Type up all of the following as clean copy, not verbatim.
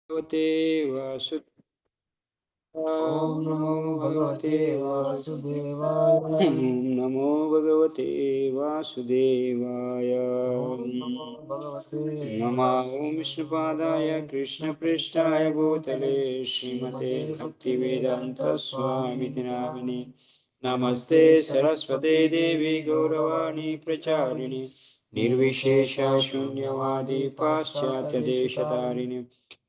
भगवते वासुदेवाय। ओम नमो भगवते वासुदेवाय। ओम नमो भगवते वासुदेवाय। ओम नमो भगवते नमः ओम विष्णुपादाय कृष्णप्रेष्ठाय भूतले श्रीमते भक्तिवेदांत स्वामिति नामिने। नमस्ते सरस्वते देवी गौरवाणी प्रचारिणे निर्विशेष शून्यवादी पाश्चात्य देशतारिणे।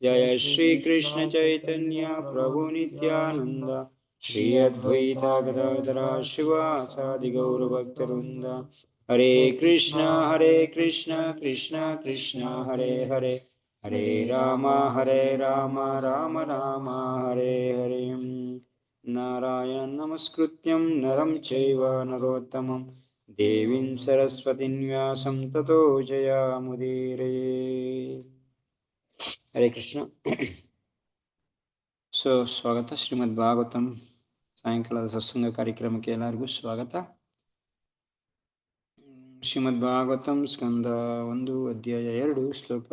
जय श्री कृष्ण चैतन्य प्रभु नित्यानंद श्री अद्वैता गदाधर शिवासादि गौर भक्तवृंद। हरे कृष्ण कृष्ण कृष्ण हरे हरे, हरे राम राम राम हरे हरे। नारायण नमस्कृत्यं नरं चैव नरोत्तमं देवीं सरस्वतीं व्यासं ततो जयामुदीरये। हरे कृष्ण। ಸ್ವಾಗತ ಶ್ರೀಮದ್ ಭಾಗವತಂ ಸಾಯಂಕಾಲದ ಸತ್ಸಂಗ ಕಾರ್ಯಕ್ರಮಕ್ಕೆ ಎಲ್ಲರಿಗೂ ಸ್ವಾಗತ. ಶ್ರೀಮದ್ ಭಾಗವತಂ ಸ್ಕಂದ 1 ಅಧ್ಯಾಯ 2 ಶ್ಲೋಕ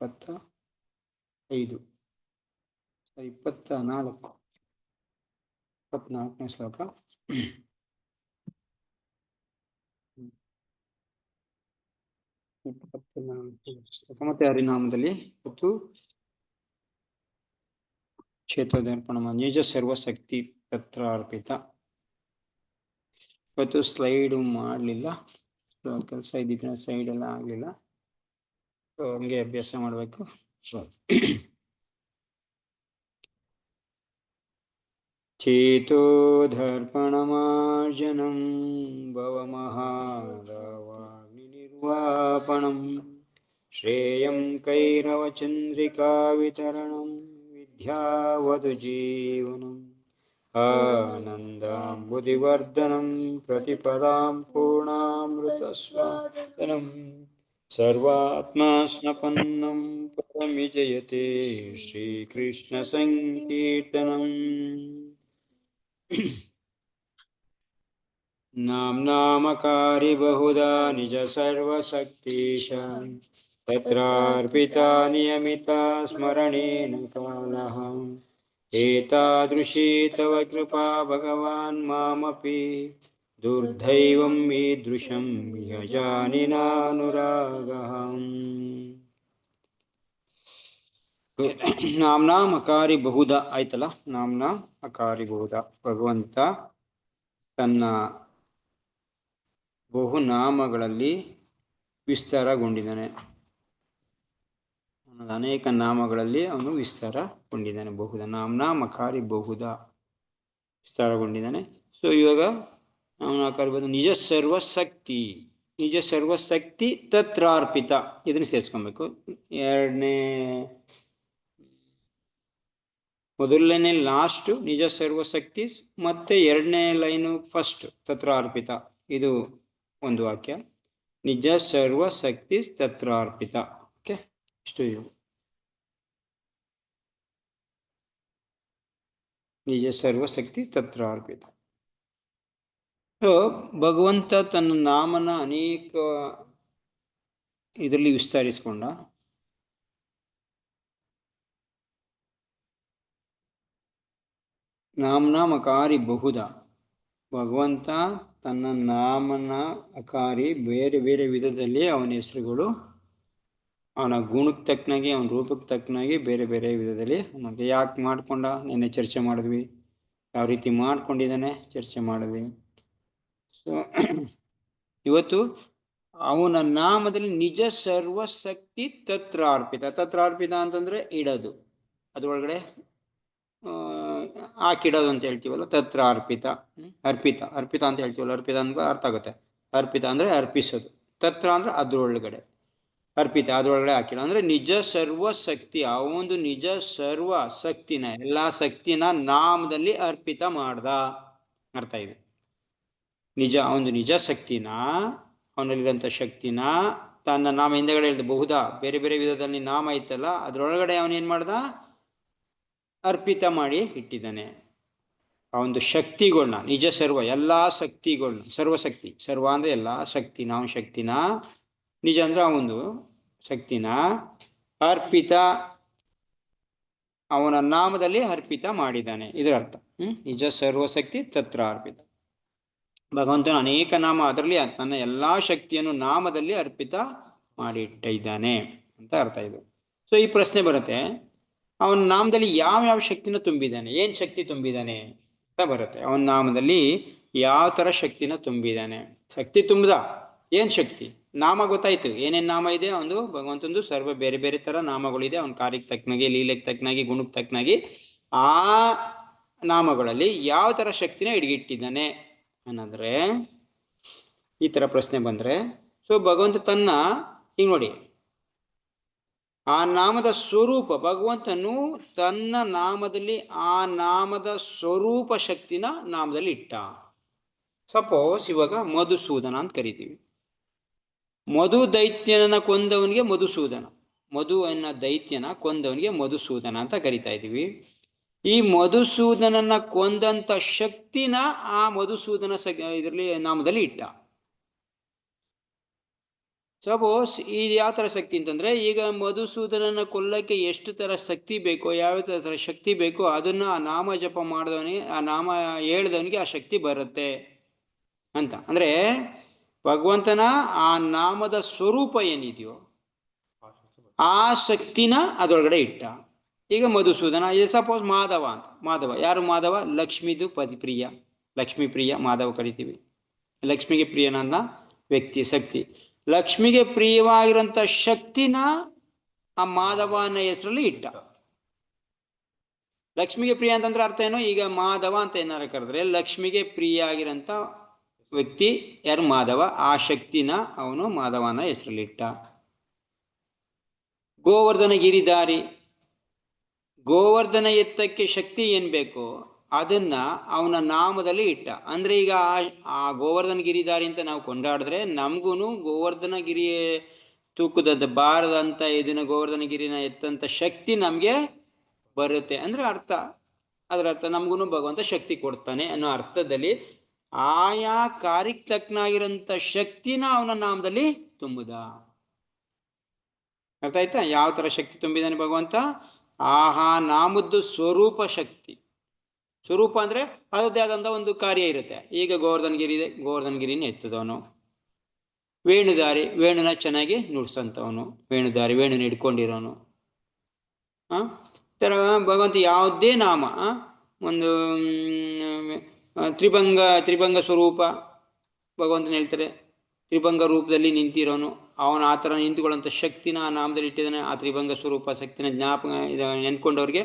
24ನೇ ಶ್ಲೋಕ. ಮತ್ತೆ ಹರಿನಾಮದಲ್ಲಿ ಮತ್ತು ಕ್ಷೇತ್ರದರ್ಪಣ ನಿಜ ಸರ್ವಶಕ್ತಿ ತತ್ರ ಅರ್ಪಿತ. ಇವತ್ತು ಸ್ಲೈಡು ಮಾಡಲಿಲ್ಲ, ಕೆಲಸ ಇದ್ದಿದ್ದ ಸೈಡ್ ಎಲ್ಲ ಆಗಲಿಲ್ಲ, ಹಂಗೆ ಅಭ್ಯಾಸ ಮಾಡಬೇಕು. ಚೇತೋಧರ್ಪಣಮಾರ್ಜನಂ ಭವಮಹಾರವಾಗ್ನಿರ್ವಾಪಣಂ ಶ್ರೇಯಂ ಕೈರವಚಂದ್ರಿಕಾ ವಿತರಣಂ ವಿದ್ಯಾವದು ಜೀವನಂ ಆನಂದಾಂಬುಧಿವರ್ಧನಂ ಪ್ರತಿಪದಾಂ ಪೂರ್ಣಾಮೃತಸ್ವಾದನಂ ಸರ್ವಾತ್ಮ ಸ್ನಪನ್ನಂ ಪರಮಿಜಯತೆ ಶ್ರೀಕೃಷ್ಣ ಸಂಕೀರ್ತನಂ. ನಾಮ್ನಾಮಕಾರಿ ಬಹುಧಾ ನಿಜ ಸರ್ವಶಕ್ತೀಶ ತತ್ರಾರ್ಪಿತಾ ನಿಯಮಿತಾ ಸ್ಮರಣೇನ ಕಾಲಃ ಏತಾದೃಶೀ ತವ ಕೃಪಾ ಭಗವಾನ್ ಮಾಮಪಿ ದುರ್ದೈವಂ ಈದೃಶಂ ಯಜಾನಿ ನಾನುರಾಗಃ. ನಾಮ್ನಾಂ ಅಕಾರಿ ಬಹುಧ ಆಯ್ತಲ್ಲ. ನಾಮ್ನಾಂ ಅಕಾರಿ ಬಹುಧ, ಭಗವಂತ ತನ್ನ ಬಹುನಾಮಗಳಲ್ಲಿ ವಿಸ್ತಾರಗೊಂಡಿದ್ದಾನೆ. ಅನೇಕ ನಾಮಗಳಲ್ಲಿ ಅವನು ವಿಸ್ತಾರಗೊಂಡಿದ್ದಾನೆ. ಬಹುಧ ನಾಮ್ನಾಂ ಅಕಾರಿ ಬಹುಧ ವಿಸ್ತಾರಗೊಂಡಿದ್ದಾನೆ. ಸೊ ಇವಾಗ ನಾಮ್ನಾಂ ಅಕಾರಿ ಬಹುಧ ನಿಜ ಸರ್ವಶಕ್ತಿ, ನಿಜ ಸರ್ವಶಕ್ತಿ ತತ್ರಾರ್ಪಿತ, ಇದನ್ನು ಸೇರಿಸ್ಕೊಬೇಕು. ಮೊದಲನೇ ಲಾಸ್ಟ್ ನಿಜ ಸರ್ವಶಕ್ತಿ, ಮತ್ತೆ ಎರಡನೇ ಲೈನು ಫಸ್ಟ್ ತತ್ರಾರ್ಪಿತ. ಇದು ಒಂದು ವಾಕ್ಯ, ನಿಜ ಸರ್ವಶಕ್ತಿ ತತ್ರಾರ್ಪಿತ. ಓಕೆ, ಇಷ್ಟು ಇದು ನಿಜ ಸರ್ವಶಕ್ತಿ ತತ್ರಾರ್ಪಿತ. ಭಗವಂತ ತನ್ನ ನಾಮನ ಅನೇಕ ಇದರಲ್ಲಿ ವಿಸ್ತರಿಸಿಕೊಂಡ. ನಾಮ್ನಾಂ ಅಕಾರಿ ಬಹುಧ, ಭಗವಂತ ತನ್ನ ನಾಮನ ಅಕಾರಿ ಬೇರೆ ಬೇರೆ ವಿಧದಲ್ಲಿ ಅವನ ಹೆಸರುಗಳು ಅವನ ಗುಣಕ್ಕೆ ತಕ್ಕನಾಗಿ ಅವನ ರೂಪಕ್ಕೆ ತಕ್ಕನಾಗಿ ಬೇರೆ ಬೇರೆ ವಿಧದಲ್ಲಿ ನಮಗೆ ಯಾಕೆ ಮಾಡ್ಕೊಂಡ ನಿನ್ನೆ ಚರ್ಚೆ ಮಾಡಿದ್ವಿ. ಯಾವ ರೀತಿ ಮಾಡ್ಕೊಂಡಿದ್ದಾನೆ ಚರ್ಚೆ ಮಾಡಿದ್ವಿ. ಸೊ ಇವತ್ತು ಅವನ ನಾಮದಲ್ಲಿ ನಿಜ ಸರ್ವಶಕ್ತಿ ತತ್ರಾರ್ಪಿತ. ತತ್ರಾರ್ಪಿತ ಅಂತಂದ್ರೆ ಇಡೋದು, ಅದ್ರೊಳಗಡೆ ಹಾಕಿಡೋದು ಅಂತ ಹೇಳ್ತೀವಲ್ಲ, ತತ್ರ ಅರ್ಪಿತ. ಅರ್ಪಿತ ಅರ್ಪಿತ ಅಂತ ಹೇಳ್ತೀವಲ್ಲ, ಅರ್ಪಿತ ಅಂದ್ರೆ ಅರ್ಥ ಆಗುತ್ತೆ. ಅರ್ಪಿತ ಅಂದ್ರೆ ಅರ್ಪಿಸೋದು, ತತ್ರ ಅಂದ್ರೆ ಅದ್ರೊಳಗಡೆ, ಅರ್ಪಿತ ಅದ್ರೊಳಗಡೆ ಹಾಕಿಡ ಅಂದ್ರೆ ನಿಜ ಸರ್ವಶಕ್ತಿ. ಆ ಒಂದು ನಿಜ ಸರ್ವ ಶಕ್ತಿನ, ಎಲ್ಲಾ ಶಕ್ತಿನ ನಾಮದಲ್ಲಿ ಅರ್ಪಿತ ಮಾಡ್ದ ಅರ್ಥ ಇದೆ. ನಿಜ ಒಂದು ನಿಜ ಶಕ್ತಿನ, ಅವನಲ್ಲಿರೋಂಥ ಶಕ್ತಿನ ತನ್ನ ನಾಮ ಹಿಂದೆಗಡೆ ಹೇಳಿದ ಬಹುಧಾ ಬೇರೆ ಬೇರೆ ವಿಧದಲ್ಲಿ ನಾಮ ಐತಲ್ಲ, ಅದ್ರೊಳಗಡೆ ಅವನೇನ್ ಮಾಡ್ದ, ಅರ್ಪಿತ ಮಾಡಿ ಇಟ್ಟಿದ್ದಾನೆ. ಆ ಒಂದು ಶಕ್ತಿಗಳನ್ನ, ನಿಜ ಸರ್ವ ಎಲ್ಲಾ ಶಕ್ತಿಗಳನ್ನ, ಸರ್ವಶಕ್ತಿ, ಸರ್ವ ಅಂದ್ರೆ ಎಲ್ಲಾ ಶಕ್ತಿನ, ಅವನ ಶಕ್ತಿನ, ನಿಜ ಅಂದ್ರೆ ಆ ಒಂದು ಶಕ್ತಿನ ಅರ್ಪಿತ ಅವನ ನಾಮದಲ್ಲಿ ಅರ್ಪಿತ ಮಾಡಿದ್ದಾನೆ, ಇದರ ಅರ್ಥ. ನಿಜ ಸರ್ವಶಕ್ತಿ ತತ್ರ ಅರ್ಪಿತ. ಭಗವಂತನ ಅನೇಕ ನಾಮ, ಅದರಲ್ಲಿ ತನ್ನ ಎಲ್ಲಾ ಶಕ್ತಿಯನ್ನು ನಾಮದಲ್ಲಿ ಅರ್ಪಿತ ಮಾಡಿಟ್ಟಿದ್ದಾನೆ ಅಂತ ಅರ್ಥ ಇದು. ಸೊ ಈ ಪ್ರಶ್ನೆ ಬರುತ್ತೆ, ಅವನ ನಾಮದಲ್ಲಿ ಯಾವ ಶಕ್ತಿನ ತುಂಬಿದ್ದಾನೆ, ಏನ್ ಶಕ್ತಿ ತುಂಬಿದ್ದಾನೆ ಅಂತ ಬರುತ್ತೆ. ಅವನ ನಾಮದಲ್ಲಿ ಯಾವ ತರ ಶಕ್ತಿನ ತುಂಬಿದ್ದಾನೆ. ಶಕ್ತಿ ತುಂಬದ ಏನ್ ಶಕ್ತಿ, ನಾಮ ಗೊತ್ತಾಯ್ತು, ಏನೇನ್ ನಾಮ ಇದೆ ಒಂದು ಭಗವಂತಂದು ಸರ್ವ ಬೇರೆ ಬೇರೆ ತರ ನಾಮಗಳಿದೆ. ಅವನ ಕಾರ್ಯಕ್ಕೆ ತಕ್ಕನಾಗಿ, ಲೀಲೆಗೆ ತಕ್ಕನಾಗಿ, ಗುಣಕ್ಕೆ ತಕ್ಕನಾಗಿ ಆ ನಾಮಗಳಲ್ಲಿ ಯಾವ ತರ ಶಕ್ತಿನ ಹಿಡಿಗಿಟ್ಟಿದ್ದಾನೆ ಅನ್ನೋದ್ರೆ, ಈ ತರ ಪ್ರಶ್ನೆ ಬಂದ್ರೆ, ಸೊ ಭಗವಂತ ತನ್ನ ಈಗ ನೋಡಿ, ಆ ನಾಮದ ಸ್ವರೂಪ, ಭಗವಂತನು ತನ್ನ ನಾಮದಲ್ಲಿ ಆ ನಾಮದ ಸ್ವರೂಪ ಶಕ್ತಿನ ನಾಮದಲ್ಲಿ ಇಟ್ಟ. ಸಪೋಸ್ ಇವಾಗ ಮಧುಸೂದನ ಅಂತ ಕರಿತೀವಿ. ಮಧು ದೈತ್ಯನ ಕೊಂದವನಿಗೆ ಮಧುಸೂದನ, ಮಧು ಅನ್ನೋ ದೈತ್ಯನ ಕೊಂದವನಿಗೆ ಮಧುಸೂದನ ಅಂತ ಕರಿತಾ ಇದ್ದೀವಿ. ಈ ಮಧುಸೂದನನ್ನ ಕೊಂದಂತ ಶಕ್ತಿನ ಆ ಮಧುಸೂದನ ಇದರಲ್ಲಿ ನಾಮದಲ್ಲಿ ಇಟ್ಟ. ಸಪೋಸ್ ಈ ಯಾವ ತರ ಶಕ್ತಿ ಅಂತಂದ್ರೆ, ಈಗ ಮಧುಸೂದನನ ಕೊಲ್ಲಕ್ಕೆ ಎಷ್ಟು ತರ ಶಕ್ತಿ ಬೇಕೋ, ಯಾವ ತರ ಶಕ್ತಿ ಬೇಕೋ ಅದನ್ನ ಆ ನಾಮ ಜಪ ಮಾಡಿದವನಿಗೆ, ಆ ನಾಮ ಹೇಳ್ದವನಿಗೆ ಆ ಶಕ್ತಿ ಬರುತ್ತೆ ಅಂತ. ಅಂದ್ರೆ ಭಗವಂತನ ಆ ನಾಮದ ಸ್ವರೂಪ ಏನಿದೆಯೋ ಆ ಶಕ್ತಿನ ಅದರೊಳಗಡೆ ಇಟ್ಟ. ಈಗ ಮಧುಸೂದನ, ಸಪೋಸ್ ಮಾಧವ ಅಂತ. ಮಾಧವ ಯಾರು? ಮಾಧವ ಲಕ್ಷ್ಮಿದು ಪ್ರಿಯ, ಲಕ್ಷ್ಮೀ ಪ್ರಿಯ ಮಾಧವ ಕರಿತೀವಿ. ಲಕ್ಷ್ಮಿಗೆ ಪ್ರಿಯನನ್ನ ವ್ಯಕ್ತಿ, ಶಕ್ತಿ. ಲಕ್ಷ್ಮಿಗೆ ಪ್ರಿಯವಾಗಿರೋಂಥ ಶಕ್ತಿನ ಆ ಮಾಧವ ಅನ್ನೋ ಹೆಸರಲ್ಲಿ ಇಟ್ಟ. ಲಕ್ಷ್ಮಿಗೆ ಪ್ರಿಯ ಅಂತಂದ್ರೆ ಅರ್ಥ ಏನು? ಈಗ ಮಾಧವ ಅಂತ ಏನಾರು ಕರೆದ್ರೆ ಲಕ್ಷ್ಮಿಗೆ ಪ್ರಿಯ ಆಗಿರೋಂಥ ವ್ಯಕ್ತಿ ಯಾರು? ಮಾಧವ. ಆ ಶಕ್ತಿನ ಅವನು ಮಾಧವನ ಹೆಸರಲ್ಲಿ ಇಟ್ಟ. ಗೋವರ್ಧನ ಗಿರಿಧಾರಿ, ಗೋವರ್ಧನ ಎತ್ತಕ್ಕೆ ಶಕ್ತಿ ಏನ್ ಬೇಕೋ ಅದನ್ನ ಅವನ ನಾಮದಲ್ಲಿ ಇಟ್ಟ. ಅಂದ್ರೆ ಈಗ ಆ ಗೋವರ್ಧನ ಗಿರಿಧಾರಿ ಅಂತ ನಾವು ಕೊಂಡಾಡಿದ್ರೆ ನಮ್ಗೂ ಗೋವರ್ಧನ ಗಿರಿ ತೂಕದ ಬಾರದಂತ ಇದನ್ನ ಗೋವರ್ಧನ ಗಿರಿನ ಎತ್ತಂತ ಶಕ್ತಿ ನಮ್ಗೆ ಬರುತ್ತೆ ಅಂದ್ರೆ ಅರ್ಥ. ಅದರ ಅರ್ಥ ನಮ್ಗೂ ಭಗವಂತ ಶಕ್ತಿ ಕೊಡ್ತಾನೆ ಅನ್ನೋ ಅರ್ಥದಲ್ಲಿ ಆಯಾ ಕಾರ್ಯಕ್ಕೆ ತಕ್ಕನಾಗಿರೋಂಥ ಶಕ್ತಿನ ಅವನ ನಾಮದಲ್ಲಿ ತುಂಬುದ. ಅರ್ಥ ಆಯ್ತಾ? ಯಾವ ತರ ಶಕ್ತಿ ತುಂಬಿದಾನೆ ಭಗವಂತ? ಆಹಾ ನಾಮದ್ದು ಸ್ವರೂಪ ಶಕ್ತಿ. ಸ್ವರೂಪ ಅಂದ್ರೆ ಅದರದ್ದೇ ಆದಂಥ ಒಂದು ಕಾರ್ಯ ಇರುತ್ತೆ. ಈಗ ಗೋವರ್ಧನ ಗಿರಿ ಇದೆ, ಗೋವರ್ಧನ ಗಿರಿನ ಎತ್ತದವನು. ವೇಣುದಾರಿ, ವೇಣುನ ಚೆನ್ನಾಗಿ ನುಡ್ಸಂತವನು. ವೇಣುದಾರಿ, ವೇಣುನ ಹಿಡ್ಕೊಂಡಿರೋನು. ತರ ಭಗವಂತ ಯಾವುದೇ ನಾಮ, ಒಂದು ತ್ರಿಭಂಗ ಸ್ವರೂಪ ಭಗವಂತನ ಹೇಳ್ತಾರೆ. ತ್ರಿಭಂಗ ರೂಪದಲ್ಲಿ ನಿಂತಿರೋನು ಅವನು. ಆ ಥರ ನಿಂತುಕೊಳ್ಳೋಂಥ ಶಕ್ತಿನ ಆ ನಾಮದಲ್ಲಿ ಇಟ್ಟಿದ್ದಾನೆ. ಆ ತ್ರಿಭಂಗ ಸ್ವರೂಪ ಶಕ್ತಿನ ಜ್ಞಾಪಕ ನೆನ್ಕೊಂಡವ್ರಿಗೆ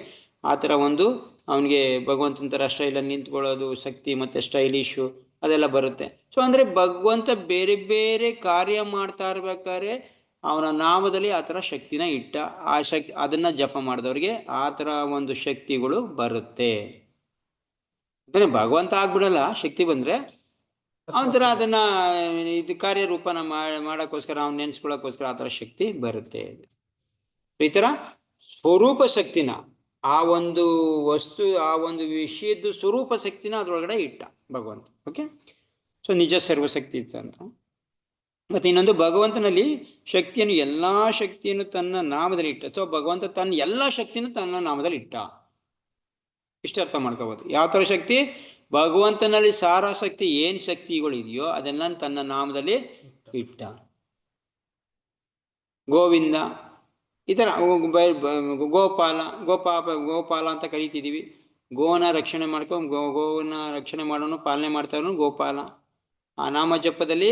ಆ ಥರ ಒಂದು ಅವನಿಗೆ ಭಗವಂತನ ಥರ ಸ್ಟೈಲಲ್ಲಿ ನಿಂತ್ಕೊಳ್ಳೋದು ಶಕ್ತಿ ಮತ್ತು ಸ್ಟೈಲಿಶು ಅದೆಲ್ಲ ಬರುತ್ತೆ. ಸೊ ಅಂದರೆ ಭಗವಂತ ಬೇರೆ ಬೇರೆ ಕಾರ್ಯ ಮಾಡ್ತಾ ಇರ್ಬೇಕಾದ್ರೆ ಅವನ ನಾಮದಲ್ಲಿ ಆ ಥರ ಶಕ್ತಿನ ಇಟ್ಟ. ಆ ಶಕ್ತಿ ಅದನ್ನು ಜಪ ಮಾಡಿದವ್ರಿಗೆ ಆ ಥರ ಒಂದು ಶಕ್ತಿಗಳು ಬರುತ್ತೆ. ಅಂದರೆ ಭಗವಂತ ಆಗ್ಬಿಡಲ್ಲ, ಶಕ್ತಿ ಬಂದರೆ ಅವನ ಅದನ್ನ ಇದು ಕಾರ್ಯರೂಪನ ಮಾಡೋಕ್ಕೋಸ್ಕರ ಅವ್ನು ನೆನೆಸ್ಕೊಳ್ಳೋಕ್ಕೋಸ್ಕರ ಆ ಥರ ಶಕ್ತಿ ಬರುತ್ತೆ. ಈ ಥರ ಸ್ವರೂಪ ಶಕ್ತಿನ, ಆ ಒಂದು ವಸ್ತು, ಆ ಒಂದು ವಿಷಯದ್ದು ಸ್ವರೂಪ ಶಕ್ತಿನ ಅದರೊಳಗಡೆ ಇಟ್ಟ ಭಗವಂತ. ಓಕೆ, ಸೊ ನಿಜ ಸರ್ವಶಕ್ತಿ ಇತ್ತು ಅಂತ. ಮತ್ತೆ ಇನ್ನೊಂದು, ಭಗವಂತನಲ್ಲಿ ಶಕ್ತಿಯನ್ನು, ಎಲ್ಲಾ ಶಕ್ತಿಯನ್ನು ತನ್ನ ನಾಮದಲ್ಲಿ ಇಟ್ಟ. ಸೊ ಭಗವಂತ ತನ್ನ ಎಲ್ಲ ಶಕ್ತಿಯನ್ನು ತನ್ನ ನಾಮದಲ್ಲಿ ಇಟ್ಟ. ಇಷ್ಟ ಅರ್ಥ ಮಾಡ್ಕೋಬಹುದು. ಯಾವ ಥರ ಶಕ್ತಿ? ಭಗವಂತನಲ್ಲಿ ಸಾರಾಸಕ್ತಿ ಏನು ಶಕ್ತಿಗಳಿದೆಯೋ ಅದೆಲ್ಲ ತನ್ನ ನಾಮದಲ್ಲಿ ಇಟ್ಟ. ಗೋವಿಂದ, ಈ ಥರ ಗೋಪಾಲ, ಗೋಪಾಲ ಅಂತ ಕರಿತಿದ್ದೀವಿ. ಗೋನ ರಕ್ಷಣೆ ಗೋವನ್ನ ರಕ್ಷಣೆ ಮಾಡೋನು, ಪಾಲನೆ ಮಾಡ್ತಾನು ಗೋಪಾಲ. ಆ ನಾಮ ಜಪದಲ್ಲಿ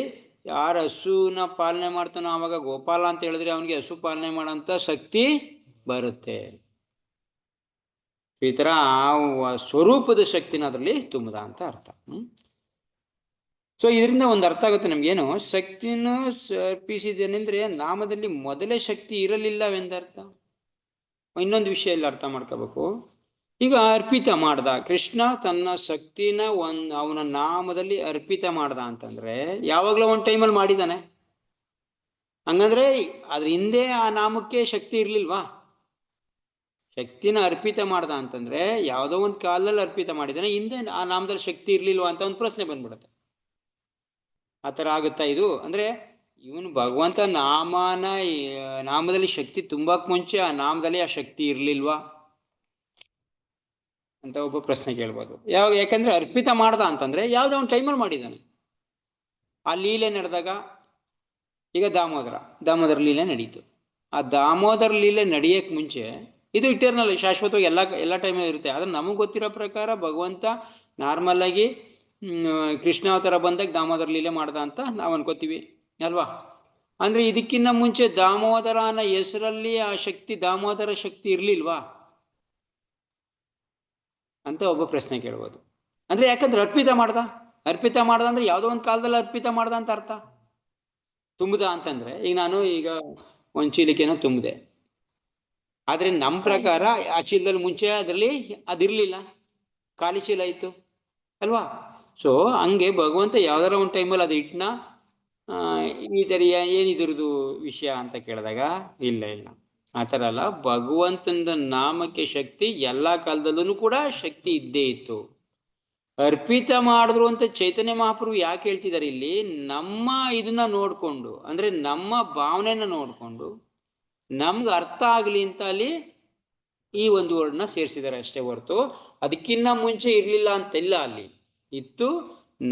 ಯಾರು ಹಸುನ ಪಾಲನೆ ಮಾಡ್ತಾನೋ ಆವಾಗ ಗೋಪಾಲ ಅಂತ ಹೇಳಿದ್ರೆ ಅವನಿಗೆ ಹಸು ಪಾಲನೆ ಮಾಡೋಂಥ ಶಕ್ತಿ ಬರುತ್ತೆ. ಈ ಥರ ಆ ಸ್ವರೂಪದ ಶಕ್ತಿನ ಅದರಲ್ಲಿ ತುಂಬದ ಅಂತ ಅರ್ಥ. ಸೊ ಇದರಿಂದ ಒಂದು ಅರ್ಥ ಆಗುತ್ತೆ ನಮ್ಗೇನು, ಶಕ್ತಿಯನ್ನು ಅರ್ಪಿಸಿದ್ದೇನೆಂದ್ರೆ ನಾಮದಲ್ಲಿ ಮೊದಲೇ ಶಕ್ತಿ ಇರಲಿಲ್ಲವೆಂದರ್ಥ. ಇನ್ನೊಂದು ವಿಷಯ ಇಲ್ಲಿ ಅರ್ಥ ಮಾಡ್ಕೋಬೇಕು. ಈಗ ಅರ್ಪಿತ ಮಾಡ್ದ ಕೃಷ್ಣ ತನ್ನ ಶಕ್ತಿನ ಅವನ ನಾಮದಲ್ಲಿ ಅರ್ಪಿತ ಮಾಡ್ದ ಅಂತಂದ್ರೆ ಯಾವಾಗಲೂ ಒಂದು ಟೈಮಲ್ಲಿ ಮಾಡಿದ್ದಾನೆ. ಹಂಗಂದ್ರೆ ಅದ್ರ ಹಿಂದೆ ಆ ನಾಮಕ್ಕೆ ಶಕ್ತಿ ಇರ್ಲಿಲ್ವಾ? ಶಕ್ತಿನ ಅರ್ಪಿತ ಮಾಡ್ದ ಅಂತಂದ್ರೆ ಯಾವುದೋ ಒಂದು ಕಾಲದಲ್ಲಿ ಅರ್ಪಿತ ಮಾಡಿದ್ದಾನೆ, ಹಿಂದೆ ಆ ನಾಮದಲ್ಲಿ ಶಕ್ತಿ ಇರ್ಲಿಲ್ವಾ ಅಂತ ಒಂದು ಪ್ರಶ್ನೆ ಬಂದ್ಬಿಡುತ್ತೆ. ಆ ಥರ ಆಗುತ್ತಾ ಇದು? ಅಂದ್ರೆ ಇವನು ಭಗವಂತ ನಾಮದಲ್ಲಿ ಶಕ್ತಿ ತುಂಬಾಕ್ ಮುಂಚೆ ಆ ನಾಮದಲ್ಲಿ ಆ ಶಕ್ತಿ ಇರ್ಲಿಲ್ವಾ? ಅಂತ ಒಬ್ಬ ಪ್ರಶ್ನೆ ಕೇಳ್ಬೋದು. ಯಾಕಂದ್ರೆ ಅರ್ಪಿತ ಮಾಡ್ದ ಅಂತಂದ್ರೆ ಯಾವುದೋ ಒಂದು ಟೈಮಲ್ಲಿ ಮಾಡಿದ್ದಾನೆ. ಆ ಲೀಲೆ ನಡೆದಾಗ ಈಗ ದಾಮೋದರ ಲೀಲೆ ನಡೀತು. ಆ ದಾಮೋದರ ಲೀಲೆ ನಡೆಯಕ್ಕೆ ಮುಂಚೆ ಇದು ಇಟರ್ನಲ್, ಶಾಶ್ವತವಾಗಿ ಎಲ್ಲ ಟೈಮಲ್ಲಿ ಇರುತ್ತೆ. ಆದ್ರೆ ನಮಗೆ ಗೊತ್ತಿರೋ ಪ್ರಕಾರ ಭಗವಂತ ನಾರ್ಮಲ್ ಆಗಿ ಕೃಷ್ಣಾವತಾರ ಬಂದಾಗ ದಾಮೋದರ ಲೀಲೆ ಮಾಡ್ದ ಅಂತ ನಾವು ಅನ್ಕೋತೀವಿ ಅಲ್ವಾ. ಅಂದ್ರೆ ಇದಕ್ಕಿಂತ ಮುಂಚೆ ದಾಮೋದರ ಅನ್ನೋ ಹೆಸರಲ್ಲಿ ಆ ಶಕ್ತಿ, ದಾಮೋದರ ಶಕ್ತಿ ಇರ್ಲಿಲ್ವಾ ಅಂತ ಒಬ್ಬ ಪ್ರಶ್ನೆ ಕೇಳ್ಬೋದು. ಅಂದ್ರೆ ಯಾಕಂದ್ರೆ ಅರ್ಪಿತ ಮಾಡ್ದ ಅಂದ್ರೆ ಯಾವುದೋ ಒಂದು ಕಾಲದಲ್ಲಿ ಅರ್ಪಿತ ಮಾಡ್ದ ಅಂತ ಅರ್ಥ. ತುಂಬದ ಅಂತಂದ್ರೆ ಈಗ ನಾನು ಒಂದು ಚೀಲಿಕೆನೋ ತುಂಬಿದೆ, ಆದ್ರೆ ನಮ್ಮ ಪ್ರಕಾರ ಆ ಚೀಲದಲ್ಲಿ ಮುಂಚೆ ಅದರಲ್ಲಿ ಅದಿರ್ಲಿಲ್ಲ, ಖಾಲಿ ಚೀಲ ಇತ್ತು ಅಲ್ವಾ. ಸೊ ಹಂಗೆ ಭಗವಂತ ಯಾವ್ದಾರ ಒಂದು ಟೈಮಲ್ಲಿ ಅದು ಇಟ್ನ ಈ ಥರ ಏನಿದ್ರದ್ದು ವಿಷಯ ಅಂತ ಕೇಳಿದಾಗ ಇಲ್ಲ ಆ ಥರ ಅಲ್ಲ. ಭಗವಂತನ ನಾಮಕ್ಕೆ ಶಕ್ತಿ ಎಲ್ಲ ಕಾಲದಲ್ಲೂ ಕೂಡ ಶಕ್ತಿ ಇದ್ದೇ ಇತ್ತು. ಅರ್ಪಿತ ಮಾಡಿದ್ರು ಅಂತ ಚೈತನ್ಯ ಮಹಾಪ್ರಭು ಯಾಕೆ ಹೇಳ್ತಿದ್ದಾರೆ ಇಲ್ಲಿ, ನಮ್ಮ ಇದನ್ನ ನೋಡ್ಕೊಂಡು, ಅಂದ್ರೆ ನಮ್ಮ ಭಾವನೆನ ನೋಡ್ಕೊಂಡು ನಮ್ಗೆ ಅರ್ಥ ಆಗ್ಲಿ ಅಂತ ಅಲ್ಲಿ ಈ ಒಂದು ವರ್ಡ್ನ ಸೇರಿಸಿದ್ದಾರೆ ಅಷ್ಟೇ ಹೊರತು ಅದಕ್ಕಿನ್ನ ಮುಂಚೆ ಇರ್ಲಿಲ್ಲ ಅಂತೆಲ್ಲ ಅಲ್ಲಿ ಇತ್ತು.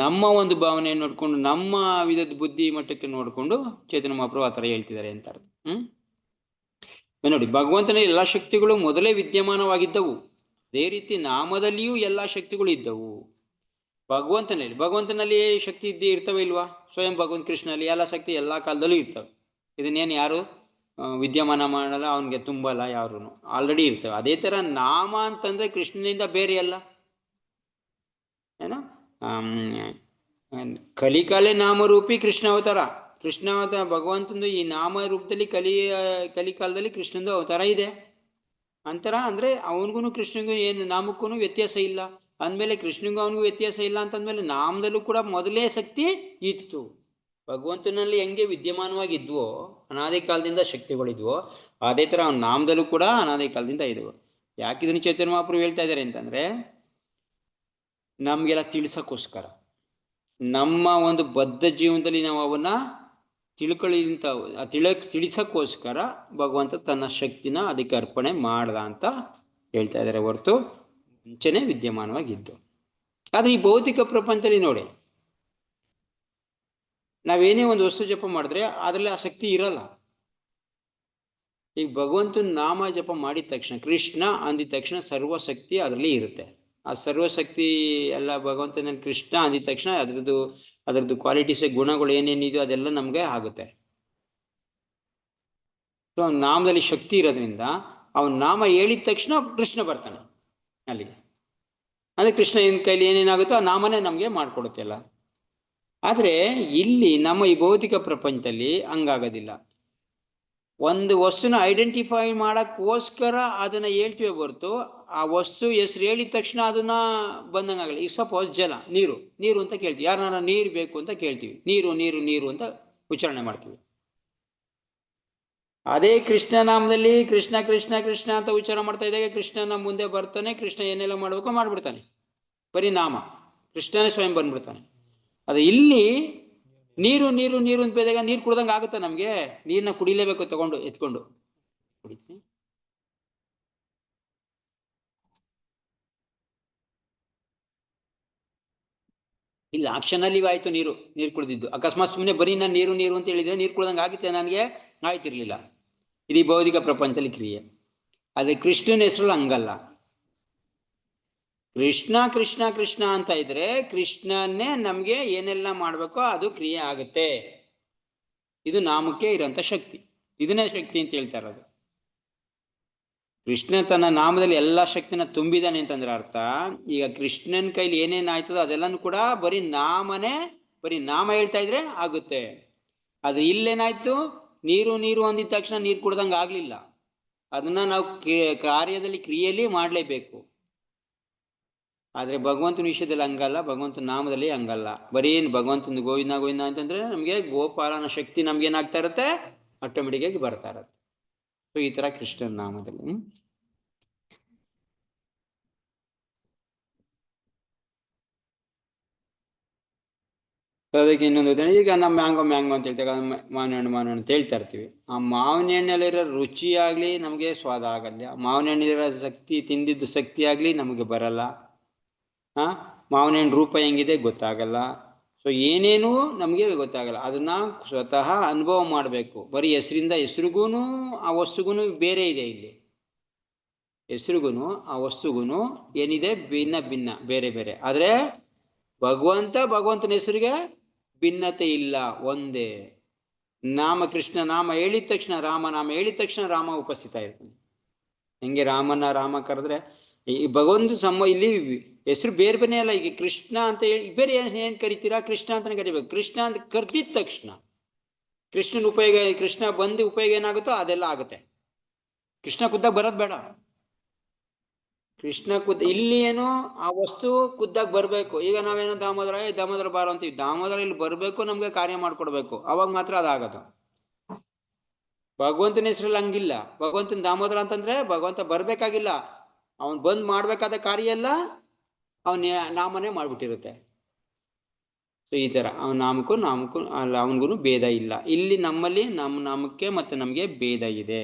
ನಮ್ಮ ಒಂದು ಭಾವನೆ ನೋಡ್ಕೊಂಡು, ನಮ್ಮ ವಿಧದ ಬುದ್ಧಿ ಮಟ್ಟಕ್ಕೆ ನೋಡ್ಕೊಂಡು ಚೈತನ್ಯ ಮಹಾಪ್ರಭು ಆ ಥರ ಹೇಳ್ತಿದ್ದಾರೆ ಅಂತ ಅರ್ಥ. ನೋಡಿ, ಭಗವಂತನ ಎಲ್ಲ ಶಕ್ತಿಗಳು ಮೊದಲೇ ವಿದ್ಯಮಾನವಾಗಿದ್ದವು. ಅದೇ ರೀತಿ ನಾಮದಲ್ಲಿಯೂ ಎಲ್ಲ ಶಕ್ತಿಗಳು ಇದ್ದವು. ಭಗವಂತನಲ್ಲಿ ಶಕ್ತಿ ಇರ್ತವೆ ಇಲ್ವಾ? ಸ್ವಯಂ ಭಗವಂತ ಕೃಷ್ಣನಲ್ಲಿ ಎಲ್ಲ ಶಕ್ತಿ ಎಲ್ಲ ಕಾಲದಲ್ಲೂ ಇರ್ತವೆ. ಇದನ್ನೇನು ಯಾರು ವಿದ್ಯಮಾನ ಮಾಡಲ್ಲ, ಅವನಿಗೆ ತುಂಬಲ್ಲ, ಯಾರು ಆಲ್ರೆಡಿ ಇರ್ತವೆ. ಅದೇ ತರ ನಾಮ ಅಂತಂದ್ರೆ ಕೃಷ್ಣನಿಂದ ಬೇರೆ ಅಲ್ಲ ಏನೋ. ಕಲಿಕಾಲೆ ನಾಮರೂಪಿ ಕೃಷ್ಣ ಅವತಾರ. ಭಗವಂತಂದು ಈ ನಾಮ ರೂಪದಲ್ಲಿ ಕಲಿಕಾಲದಲ್ಲಿ ಕೃಷ್ಣಂದು ಅವತಾರ ಇದೆ ಅಂತರ. ಅಂದ್ರೆ ಅವನಿಗೂ ಕೃಷ್ಣನಿಗೂ ಏನು ನಾಮಕ್ಕೂ ವ್ಯತ್ಯಾಸ ಇಲ್ಲ ಅಂದಮೇಲೆ, ಕೃಷ್ಣನಿಗೂ ಅವನಿಗೂ ವ್ಯತ್ಯಾಸ ಇಲ್ಲ ಅಂತಂದ್ಮೇಲೆ ನಾಮದಲ್ಲೂ ಕೂಡ ಮೊದಲೇ ಶಕ್ತಿ ಇತ್ತು. ಭಗವಂತನಲ್ಲಿ ಹೆಂಗೆ ವಿದ್ಯಮಾನವಾಗಿದ್ವೋ ಅನಾದಿ ಕಾಲದಿಂದ ಶಕ್ತಿಗಳಿದ್ವೋ, ಅದೇ ತರ ಅವನ ನಾಮದಲ್ಲೂ ಕೂಡ ಅನಾದಿ ಕಾಲದಿಂದ ಇದ್ವು. ಯಾಕಿದನ್ನು ಚೈತನ್ಯ ಮಹಾಪ್ರಭು ಹೇಳ್ತಾ ಇದ್ದಾರೆ ಅಂತಂದ್ರೆ, ನಮ್ಗೆಲ್ಲ ತಿಳಿಸೋಕ್ಕೋಸ್ಕರ, ನಮ್ಮ ಒಂದು ಬದ್ಧ ಜೀವನದಲ್ಲಿ ನಾವು ಅವನ್ನ ತಿಳಿಸೋಕ್ಕೋಸ್ಕರ ಭಗವಂತ ತನ್ನ ಶಕ್ತಿನ ಅದಕ್ಕೆ ಅರ್ಪಣೆ ಮಾಡ್ದ ಅಂತ ಹೇಳ್ತಾ ಇದ್ದಾರೆ, ಹೊರತು ಮುಂಚೆನೆ ವಿದ್ಯಮಾನವಾಗಿದ್ದು. ಆದ್ರೆ ಈ ಭೌತಿಕ ಪ್ರಪಂಚದಲ್ಲಿ ನೋಡಿ, ನಾವೇನೇ ಒಂದು ವಸ್ತು ಜಪ ಮಾಡಿದ್ರೆ ಅದರಲ್ಲಿ ಆ ಶಕ್ತಿ ಇರಲ್ಲ. ಈಗ ಭಗವಂತನ ನಾಮ ಜಪ ಮಾಡಿದ ತಕ್ಷಣ, ಕೃಷ್ಣ ಅಂದಿದ ತಕ್ಷಣ ಸರ್ವಶಕ್ತಿ ಅದರಲ್ಲಿ ಇರುತ್ತೆ. ಆ ಸರ್ವಶಕ್ತಿ ಎಲ್ಲ ಭಗವಂತನಲ್ಲಿ ಕೃಷ್ಣ ಅಂದಿದ ತಕ್ಷಣ ಅದರದ್ದು ಕ್ವಾಲಿಟೀಸ್, ಗುಣಗಳು ಏನೇನಿದೆಯೋ ಅದೆಲ್ಲ ನಮ್ಗೆ ಆಗುತ್ತೆ. ಸೊ ಅವನ ನಾಮದಲ್ಲಿ ಶಕ್ತಿ ಇರೋದ್ರಿಂದ ಅವನ ನಾಮ ಹೇಳಿದ ತಕ್ಷಣ ಕೃಷ್ಣ ಬರ್ತಾನೆ ಅಲ್ಲಿಗೆ. ಅಂದ್ರೆ ಕೃಷ್ಣ ಕೈಲಿ ಏನೇನಾಗುತ್ತೋ ಆ ನಾಮನೇ ನಮ್ಗೆ ಮಾಡ್ಕೊಡುತ್ತೆ ಎಲ್ಲ. ಆದ್ರೆ ಇಲ್ಲಿ ನಮ್ಮ ಈ ಭೌತಿಕ ಪ್ರಪಂಚದಲ್ಲಿ ಹಂಗಾಗೋದಿಲ್ಲ. ಒಂದು ವಸ್ತುನ ಐಡೆಂಟಿಫೈ ಮಾಡಕ್ಕೋಸ್ಕರ ಅದನ್ನ ಹೇಳ್ತೀವಿ ಹೊರತು ಆ ವಸ್ತು ಹೆಸರು ಹೇಳಿದ ತಕ್ಷಣ ಅದನ್ನ ಬಂದಂಗಾಗಲ್ಲ. ಈಗ ಸಪೋಸ್ ಜಲ, ನೀರು ಅಂತ ಕೇಳ್ತೀವಿ, ಯಾರನ್ನ ನೀರು ಬೇಕು ಅಂತ ಕೇಳ್ತೀವಿ, ನೀರು ಅಂತ ಉಚ್ಚಾರಣೆ ಮಾಡ್ತೀವಿ. ಅದೇ ಕೃಷ್ಣ ನಾಮದಲ್ಲಿ ಕೃಷ್ಣ ಕೃಷ್ಣ ಕೃಷ್ಣ ಅಂತ ಉಚ್ಚಾರ ಮಾಡ್ತಾ ಇದ್ದಾಗ ಕೃಷ್ಣನ ಮುಂದೆ ಬರ್ತಾನೆ, ಕೃಷ್ಣ ಏನೆಲ್ಲ ಮಾಡ್ಬೇಕೋ ಮಾಡ್ಬಿಡ್ತಾನೆ. ಬರೀ ನಾಮ, ಕೃಷ್ಣನೇ ಸ್ವಯಂ ಬಂದ್ಬಿಡ್ತಾನೆ. ಅದು ಇಲ್ಲಿ ನೀರು ಅಂತ ಬೇದಾಗ ನೀರು ಕುಡ್ದಂಗೆ ಆಗುತ್ತೆ ನಮ್ಗೆ. ನೀರನ್ನ ಕುಡಿಲೇಬೇಕು, ಎತ್ಕೊಂಡು ಕುಡಿತೀನಿ. ಇಲ್ಲ, ಆಕ್ಷನಲ್ಲಿ ಆಯ್ತು ನೀರು ಕುಡಿದಿದ್ದು. ಅಕಸ್ಮಾತ್ ಸುಮ್ಮನೆ ಬರೀ ನಾನು ನೀರು ಅಂತ ಹೇಳಿದ್ರೆ ನೀರು ಕುಡ್ದಂಗೆ ಆಗಿತ್ತೆ, ನನಗೆ ಆಯ್ತಿರ್ಲಿಲ್ಲ. ಇದು ಭೌತಿಕ ಪ್ರಪಂಚದಲ್ಲಿ ಕ್ರಿಯೆ. ಆದ್ರೆ ಕೃಷ್ಣನ ಹೆಸರಲ್ಲಿ ಹಂಗಲ್ಲ. ಕೃಷ್ಣ ಕೃಷ್ಣ ಕೃಷ್ಣ ಅಂತ ಇದ್ರೆ ಕೃಷ್ಣನ್ನೇ ನಮ್ಗೆ ಏನೆಲ್ಲ ಮಾಡ್ಬೇಕೋ ಅದು ಕ್ರಿಯೆ ಆಗುತ್ತೆ. ಇದು ನಾಮಕ್ಕೆ ಇರೋಂಥ ಶಕ್ತಿ, ಇದನ್ನೇ ಶಕ್ತಿ ಅಂತ ಹೇಳ್ತಾ ಇರೋದು. ಕೃಷ್ಣ ತನ್ನ ನಾಮದಲ್ಲಿ ಎಲ್ಲ ಶಕ್ತಿನ ತುಂಬಿದಾನೆ ಅಂತಂದ್ರೆ ಅರ್ಥ, ಈಗ ಕೃಷ್ಣನ ಕೈಲಿ ಏನೇನಾಯ್ತದೋ ಅದೆಲ್ಲನೂ ಕೂಡ ಬರೀ ನಾಮ ಹೇಳ್ತಾ ಇದ್ರೆ ಆಗುತ್ತೆ. ಅದು ಇಲ್ಲೇನಾಯ್ತು, ನೀರು ಅಂದಿದ ತಕ್ಷಣ ನೀರು ಕುಡ್ದಂಗೆ ಆಗ್ಲಿಲ್ಲ. ಅದನ್ನ ನಾವು ಕಾರ್ಯದಲ್ಲಿ ಕ್ರಿಯೆಯಲ್ಲಿ ಮಾಡಲೇಬೇಕು. ಆದ್ರೆ ಭಗವಂತನ ವಿಷಯದಲ್ಲಿ ಹಂಗಲ್ಲ, ಭಗವಂತನ ನಾಮದಲ್ಲಿ ಹಂಗಲ್ಲ. ಬರೀ ಭಗವಂತನ ಗೋವಿಂದ ಅಂತಂದ್ರೆ ನಮ್ಗೆ ಗೋಪಾಲನ ಶಕ್ತಿ ನಮ್ಗೆ ಏನಾಗ್ತಾ ಇರುತ್ತೆ, ಆಟೋಮೆಟಿಕ್ ಆಗಿ ಬರ್ತಾ ಇರತ್ತೆ. ಸೊ ಈ ತರ ಕೃಷ್ಣನ ನಾಮದಲ್ಲಿ ಅದಕ್ಕೆ ಇನ್ನೊಂದು ಉದಾಹರಣೆ, ಈಗ ನಾವು ಮ್ಯಾಂಗೋ ಅಂತ ಹೇಳ್ತೇವೆ, ಮಾವಿನ ಹಣ್ಣು ಅಂತ ಹೇಳ್ತಾ ಇರ್ತೀವಿ. ಆ ಮಾವಿನ ಹಣ್ಣಲ್ಲಿರೋ ರುಚಿ ಆಗಲಿ ನಮಗೆ ಸ್ವಾದ ಆಗಲ್ಲ, ಮಾವಿನ ಹಣ್ಣಿರೋ ಶಕ್ತಿ, ತಿಂದಿದ್ದು ಶಕ್ತಿ ಆಗಲಿ ನಮಗೆ ಬರಲ್ಲ. ಮಾವಿನ ಹಣ್ಣು ರೂಪ ಹೆಂಗಿದೆ ಗೊತ್ತಾಗಲ್ಲ. ಸೊ ಏನೇನೂ ನಮಗೆ ಗೊತ್ತಾಗಲ್ಲ. ಅದನ್ನ ಸ್ವತಃ ಅನುಭವ ಮಾಡಬೇಕು. ಬರೀ ಹೆಸರಿಗೂ ಆ ವಸ್ತುಗೂ ಬೇರೆ ಇದೆ. ಇಲ್ಲಿ ಹೆಸರಿಗೂ ಆ ವಸ್ತುಗೂ ಏನಿದೆ, ಭಿನ್ನ ಬೇರೆ ಬೇರೆ. ಆದರೆ ಭಗವಂತನ ಹೆಸರಿಗೆ ಭಿನ್ನತೆ ಇಲ್ಲ, ಒಂದೇ ನಾಮ. ಕೃಷ್ಣ ನಾಮ ಹೇಳಿದ ತಕ್ಷಣ ರಾಮ ರಾಮ ಉಪಸ್ಥಿತ ಇರ್ತಾನೆ. ಹೆಂಗೆ ರಾಮ ಕರೆದ್ರೆ ಈ ಭಗವಂತ ಇಲ್ಲಿ ಹೆಸರು ಬೇರೆ ಬೇರೆ ಅಲ್ಲ. ಈಗ ಕೃಷ್ಣ ಅಂತ ಹೇಳಿ ಬೇರೆ ಏನ್ ಕರಿತೀರಾ, ಕೃಷ್ಣ ಅಂತಾನೆ ಕರಿಬೇಕು. ಕೃಷ್ಣ ಅಂತ ಕರೆದಿದ ತಕ್ಷಣ ಕೃಷ್ಣನ ಉಪಯೋಗ, ಕೃಷ್ಣ ಬಂದು ಉಪಯೋಗ ಏನಾಗುತ್ತೋ ಅದೆಲ್ಲ ಆಗುತ್ತೆ. ಕೃಷ್ಣ ಖುದ್ದಾಗ ಬರೋದು ಬೇಡ. ಕೃಷ್ಣ ಇಲ್ಲಿ ಏನೋ ಆ ವಸ್ತು ಖುದ್ದಾಗ ಬರಬೇಕು. ಈಗ ನಾವೇನೋ ದಾಮೋದರ ಬಾರ ಅಂತೀವಿ. ದಾಮೋದರ ಇಲ್ಲಿ ಬರಬೇಕು, ನಮ್ಗೆ ಕಾರ್ಯ ಮಾಡ್ಕೊಡ್ಬೇಕು, ಅವಾಗ ಮಾತ್ರ ಅದಾಗದು. ಭಗವಂತನ ಹೆಸರಲ್ಲಿ ಹಂಗಿಲ್ಲ. ಭಗವಂತನ ದಾಮೋದರ ಅಂತಂದ್ರೆ ಭಗವಂತ ಬರ್ಬೇಕಾಗಿಲ್ಲ, ಅವನ್ ಬಂದ್ ಮಾಡ್ಬೇಕಾದ ಕಾರ್ಯ ಎಲ್ಲ ಅವನ ನಾಮನೇ ಮಾಡ್ಬಿಟ್ಟಿರುತ್ತೆ. ಸೊ ಈ ತರ ಅವನ ನಾಮಕ್ಕೂ ಅಲ್ಲ ಅವನಿಗೂ ಭೇದ ಇಲ್ಲ. ಇಲ್ಲಿ ನಮ್ಮಲ್ಲಿ ನಮ್ಮ ನಾಮಕ್ಕೆ ಮತ್ತೆ ನಮ್ಗೆ ಭೇದ ಇದೆ.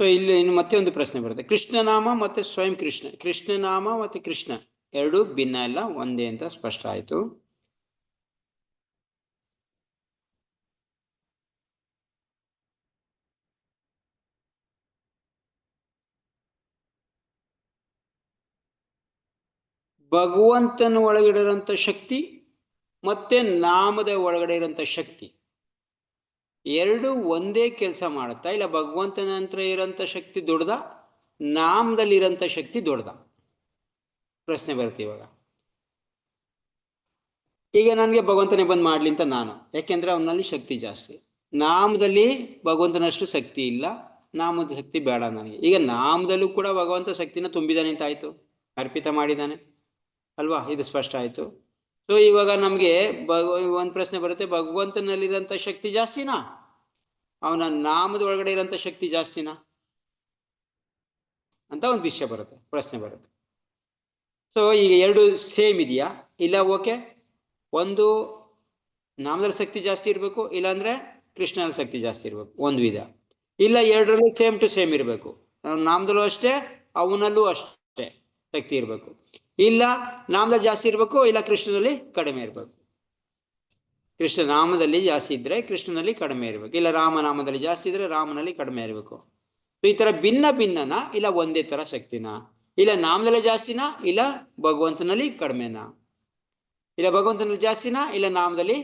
ಸೊ ಇಲ್ಲಿ ಇನ್ನು ಮತ್ತೆ ಒಂದು ಪ್ರಶ್ನೆ ಬರುತ್ತೆ. ಕೃಷ್ಣನಾಮ ಮತ್ತೆ ಸ್ವಯಂ ಕೃಷ್ಣನಾಮ ಮತ್ತೆ ಕೃಷ್ಣ ಎರಡು ಭಿನ್ನ ಇಲ್ಲ, ಒಂದೇ ಅಂತ ಸ್ಪಷ್ಟ ಆಯ್ತು. ಭಗವಂತನ ಒಳಗಡೆ ಇರೋಂಥ ಶಕ್ತಿ ಮತ್ತೆ ನಾಮದ ಒಳಗಡೆ ಇರೋಂಥ ಶಕ್ತಿ ಎರಡು ಒಂದೇ ಕೆಲಸ ಮಾಡುತ್ತಾ, ಇಲ್ಲ ಭಗವಂತನ ನಂತರ ಇರೋಂಥ ಶಕ್ತಿ ದೊಡ್ಡದ, ನಾಮದಲ್ಲಿರೋಂಥ ಶಕ್ತಿ ದೊಡ್ಡದ? ಪ್ರಶ್ನೆ ಬರುತ್ತೆ ಇವಾಗ. ಈಗ ನನಗೆ ಭಗವಂತನೇ ಬಂದು ಮಾಡ್ಲಿ ಅಂತ ನಾನು, ಯಾಕೆಂದ್ರೆ ಅವನಲ್ಲಿ ಶಕ್ತಿ ಜಾಸ್ತಿ. ನಾಮದಲ್ಲಿ ಭಗವಂತನಷ್ಟು ಶಕ್ತಿ ಇಲ್ಲ, ನಾಮದ ಶಕ್ತಿ ಬೇಡ ನನಗೆ. ಈಗ ನಾಮದಲ್ಲೂ ಕೂಡ ಭಗವಂತ ಶಕ್ತಿನ ತುಂಬಿದಾನೆ ಅಂತ ಆಯ್ತು, ಅರ್ಪಿತ ಮಾಡಿದ್ದಾನೆ ಅಲ್ವಾ, ಇದು ಸ್ಪಷ್ಟ ಆಯ್ತು. ಸೊ ಇವಾಗ ನಮ್ಗೆ ಒಂದು ಪ್ರಶ್ನೆ ಬರುತ್ತೆ, ಭಗವಂತನಲ್ಲಿರೋಂಥ ಶಕ್ತಿ ಜಾಸ್ತಿನಾ, ಅವನ ನಾಮದ ಒಳಗಡೆ ಇರೋಂಥ ಶಕ್ತಿ ಜಾಸ್ತಿನಾ ಅಂತ ಒಂದು ವಿಷಯ ಬರುತ್ತೆ, ಪ್ರಶ್ನೆ ಬರುತ್ತೆ. ಸೊ ಈಗ ಎರಡು ಸೇಮ್ ಇದೆಯಾ, ಇಲ್ಲ ಓಕೆ ಒಂದು ನಾಮದಲ್ಲಿ ಶಕ್ತಿ ಜಾಸ್ತಿ ಇರಬೇಕು, ಇಲ್ಲಾಂದ್ರೆ ಕೃಷ್ಣನ ಶಕ್ತಿ ಜಾಸ್ತಿ ಇರಬೇಕು, ಒಂದು ವಿಧ. ಇಲ್ಲ ಎರಡರಲ್ಲೂ ಸೇಮ್ ಟು ಸೇಮ್ ಇರಬೇಕು, ನಾಮದಲ್ಲೂ ಅಷ್ಟೇ ಅವನಲ್ಲೂ ಅಷ್ಟೇ ಶಕ್ತಿ ಇರಬೇಕು. ಇಲ್ಲ ನಾಮದಲ್ಲಿ ಜಾಸ್ತಿ ಇರಬೇಕು, ಇಲ್ಲ ಕೃಷ್ಣನಲ್ಲಿ ಕಡಿಮೆ ಇರಬೇಕು. ಕೃಷ್ಣ ನಾಮದಲ್ಲಿ ಜಾಸ್ತಿ ಇದ್ರೆ ಕೃಷ್ಣನಲ್ಲಿ ಕಡಿಮೆ ಇರಬೇಕು, ಇಲ್ಲ ರಾಮನಾಮದಲ್ಲಿ ಜಾಸ್ತಿ ಇದ್ರೆ ರಾಮನಲ್ಲಿ ಕಡಿಮೆ ಇರಬೇಕು. ಈ ತರ ಭಿನ್ನನಾ, ಇಲ್ಲ ಒಂದೇ ತರ ಶಕ್ತಿನಾ? ಇಲ್ಲ ನಾಮದಲ್ಲಿ ಜಾಸ್ತಿನಾ, ಇಲ್ಲ ಭಗವಂತನಲ್ಲಿ ಕಡಿಮೆನಾ? ಇಲ್ಲ ಭಗವಂತನಲ್ಲಿ ಜಾಸ್ತಿನಾ, ಇಲ್ಲ ನಾಮದಲ್ಲಿ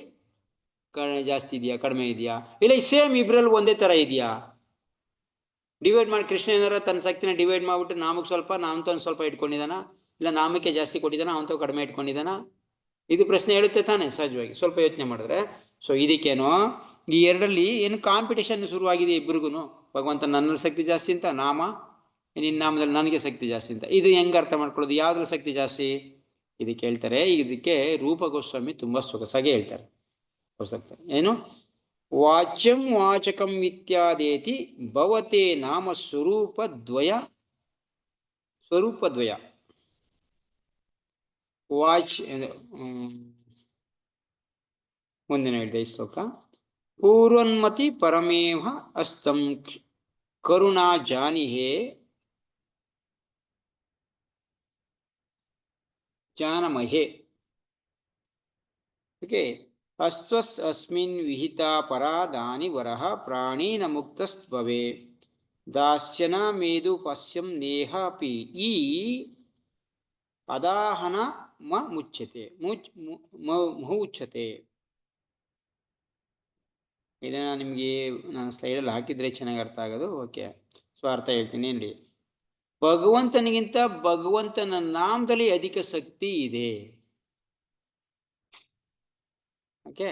ಜಾಸ್ತಿ ಇದೆಯಾ, ಕಡಿಮೆ ಇದೆಯಾ? ಇಲ್ಲ ಸೇಮ್ ಇಬ್ರಲ್ಲಿ ಒಂದೇ ತರ ಇದೆಯಾ? ಡಿವೈಡ್ ಮಾಡಿ ಕೃಷ್ಣ ಏನಾರ ತನ್ನ ಶಕ್ತಿನ ಡಿವೈಡ್ ಮಾಡ್ಬಿಟ್ಟು ನಾಮಕ್ಕೆ ಸ್ವಲ್ಪ, ನಾಮತ ಒಂದು ಸ್ವಲ್ಪ ಇಟ್ಕೊಂಡಿದ್ದಾನ, ಇಲ್ಲ ನಾಮಕ್ಕೆ ಜಾಸ್ತಿ ಕೊಟ್ಟಿದ್ದಾನ, ಅವಂತ ಕಡಿಮೆ ಇಟ್ಕೊಂಡಿದ್ದಾನ? ಇದು ಪ್ರಶ್ನೆ ಹೇಳುತ್ತೆ ತಾನೆ ಸಹಜವಾಗಿ, ಸ್ವಲ್ಪ ಯೋಚನೆ ಮಾಡಿದ್ರೆ. ಸೊ ಇದಕ್ಕೇನೋ ಈ ಎರಡರಲ್ಲಿ ಏನು ಕಾಂಪಿಟೇಷನ್ ಶುರುವಾಗಿದೆ ಇಬ್ರಿಗೂ. ಭಗವಂತ ನನ್ನ ಶಕ್ತಿ ಜಾಸ್ತಿ ಅಂತ, ನಾಮ ನಿನ್ನ ನಾಮದಲ್ಲಿ ನನಗೆ ಶಕ್ತಿ ಜಾಸ್ತಿ ಅಂತ. ಇದು ಹೆಂಗೆ ಅರ್ಥ ಮಾಡ್ಕೊಳ್ಳೋದು, ಯಾವ್ದ್ರ ಶಕ್ತಿ ಜಾಸ್ತಿ? ಇದಕ್ಕೆ ಹೇಳ್ತಾರೆ, ಇದಕ್ಕೆ ರೂಪ ಗೋಸ್ವಾಮಿ ತುಂಬಾ ಸೊಗಸಾಗಿ ಹೇಳ್ತಾರೆ. ಏನು ವಾಚ್ಯಂ ವಾಚಕಂ ಇತ್ಯಾದೇತಿ ಭವತೆ ನಾಮ ಸ್ವರೂಪದ್ವಯ ವಾಚ್ ಮುಂದಿನ ಹೇಳಿದೆ ಈ ಶ್ಲೋಕ. ಪೂರ್ವನ್ಮತಿ ಪರಮೇವ ಅಸ್ತಂ ಕರುಣಾ ಜಾನಿಹೇ ಜಾನಮಹೇ. ಓಕೆ, ಅಸ್ತ್ವಸ್ ಅಸ್ಮಿನ್ ವಿಹಿತಾ ಪರಾದಾನಿ ವರಹ ಪ್ರಾಣೀನ ಮುಕ್ತಸ್ತ್ವವೇ ದಾಸ್ಯನ ಮೇದು ಪಶ್ಯಂ ನೇಹಾಪಿ ಈ ಅದಾಹನ ಮುಚ್ಯತೆ ಮುಚ್ಚತೆ. ಇದನ್ನ ನಿಮಗೆ ನಾನು ಸ್ಲೈಡಲ್ಲಿ ಹಾಕಿದ್ರೆ ಚೆನ್ನಾಗಿ ಅರ್ಥ ಆಗೋದು. ಓಕೆ, ಸೊ ಅರ್ಥ ಹೇಳ್ತೀನಿ ನೋಡಿ. ಭಗವಂತನಿಗಿಂತ ಭಗವಂತನ ನಾಮದಲ್ಲಿ ಅಧಿಕ ಶಕ್ತಿ ಇದೆ. ಓಕೆ,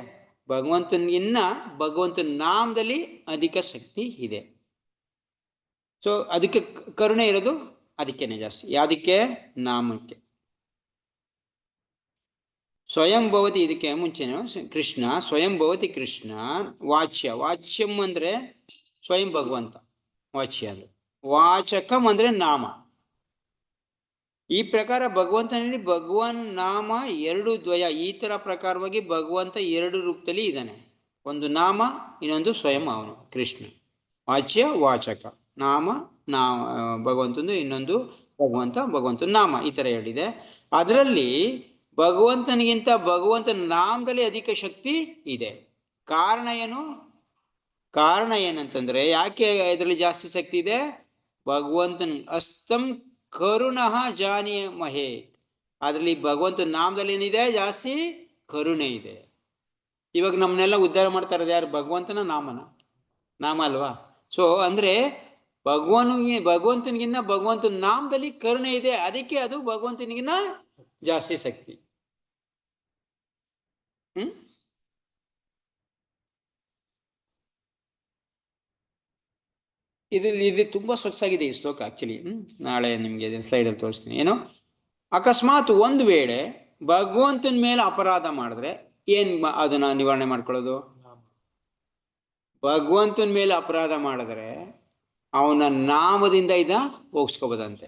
ಭಗವಂತನಿಗಿನ್ನ ಭಗವಂತನ ನಾಮದಲ್ಲಿ ಅಧಿಕ ಶಕ್ತಿ ಇದೆ. ಸೊ ಅದಕ್ಕೆ ಕರುಣೆ ಇರೋದು ಅದಕ್ಕೇನೆ ಜಾಸ್ತಿ. ಯಾವುದಕ್ಕೆ? ನಾಮಕ್ಕೆ. ಸ್ವಯಂ ಭವತಿ, ಇದಕ್ಕೆ ಮುಂಚೆನು ಕೃಷ್ಣ ಸ್ವಯಂ ಭವತಿ ಕೃಷ್ಣ ವಾಚ್ಯ. ವಾಚ್ಯಂ ಅಂದ್ರೆ ಸ್ವಯಂ ಭಗವಂತ ವಾಚ್ಯ ಅಂದ್ರೆ. ವಾಚಕಂ ಅಂದ್ರೆ ನಾಮ. ಈ ಪ್ರಕಾರ ಭಗವಂತನಲ್ಲಿ ಭಗವಾನ್ ನಾಮ ಎರಡು ದ್ವಯ, ಈ ತರ ಪ್ರಕಾರವಾಗಿ ಭಗವಂತ ಎರಡು ರೂಪದಲ್ಲಿ ಇದ್ದಾನೆ. ಒಂದು ನಾಮ, ಇನ್ನೊಂದು ಸ್ವಯಂ ಅವನು ಕೃಷ್ಣ. ವಾಚ್ಯ ವಾಚಕ, ನಾಮ ಭಗವಂತಂದು, ಇನ್ನೊಂದು ಭಗವಂತನ ನಾಮ, ಈ ತರ ಹೇಳಿದೆ. ಅದರಲ್ಲಿ ಭಗವಂತನಿಗಿಂತ ಭಗವಂತನ ನಾಮದಲ್ಲಿ ಅಧಿಕ ಶಕ್ತಿ ಇದೆ. ಕಾರಣ ಏನು? ಕಾರಣ ಏನಂತಂದ್ರೆ, ಯಾಕೆ ಇದರಲ್ಲಿ ಜಾಸ್ತಿ ಶಕ್ತಿ ಇದೆ? ಭಗವಂತನ ಅಸ್ತಂ ಕರುಣಃ ಜಾನಿ ಮಹೇ. ಅದರಲ್ಲಿ ಭಗವಂತನ ನಾಮದಲ್ಲಿ ಏನಿದೆ? ಜಾಸ್ತಿ ಕರುಣೆ ಇದೆ. ಇವಾಗ ನಮ್ಮನ್ನೆಲ್ಲ ಉದ್ಧಾರ ಮಾಡ್ತಾ ಇರೋದು ಯಾರು? ಭಗವಂತನ ನಾಮನ? ನಾಮ ಅಲ್ವಾ? ಸೊ ಅಂದ್ರೆ ಭಗವಂತನಿಗಿನ್ನ ಭಗವಂತನ ನಾಮದಲ್ಲಿ ಕರುಣೆ ಇದೆ, ಅದಕ್ಕೆ ಅದು ಭಗವಂತನಿಗಿನ್ನ ಜಾಸ್ತಿ ಶಕ್ತಿ. ಇದು ತುಂಬಾ ಸೊಗಸಾಗಿದೆ ಈ ಶ್ಲೋಕ ಆಕ್ಚುಲಿ. ನಾಳೆ ನಿಮ್ಗೆ ಸ್ಲೈಡ್ ಅಲ್ಲಿ ತೋರಿಸ್ತೀನಿ. ಏನು, ಅಕಸ್ಮಾತ್ ಒಂದು ವೇಳೆ ಭಗವಂತನ ಮೇಲೆ ಅಪರಾಧ ಮಾಡಿದ್ರೆ ಏನ್ ಅದನ್ನ ನಿವಾರಣೆ ಮಾಡ್ಕೊಳ್ಳೋದು? ಭಗವಂತನ ಮೇಲೆ ಅಪರಾಧ ಮಾಡಿದ್ರೆ ಅವನ ನಾಮದಿಂದ ಹೋಗಿಸ್ಕೋಬೋದಂತೆ.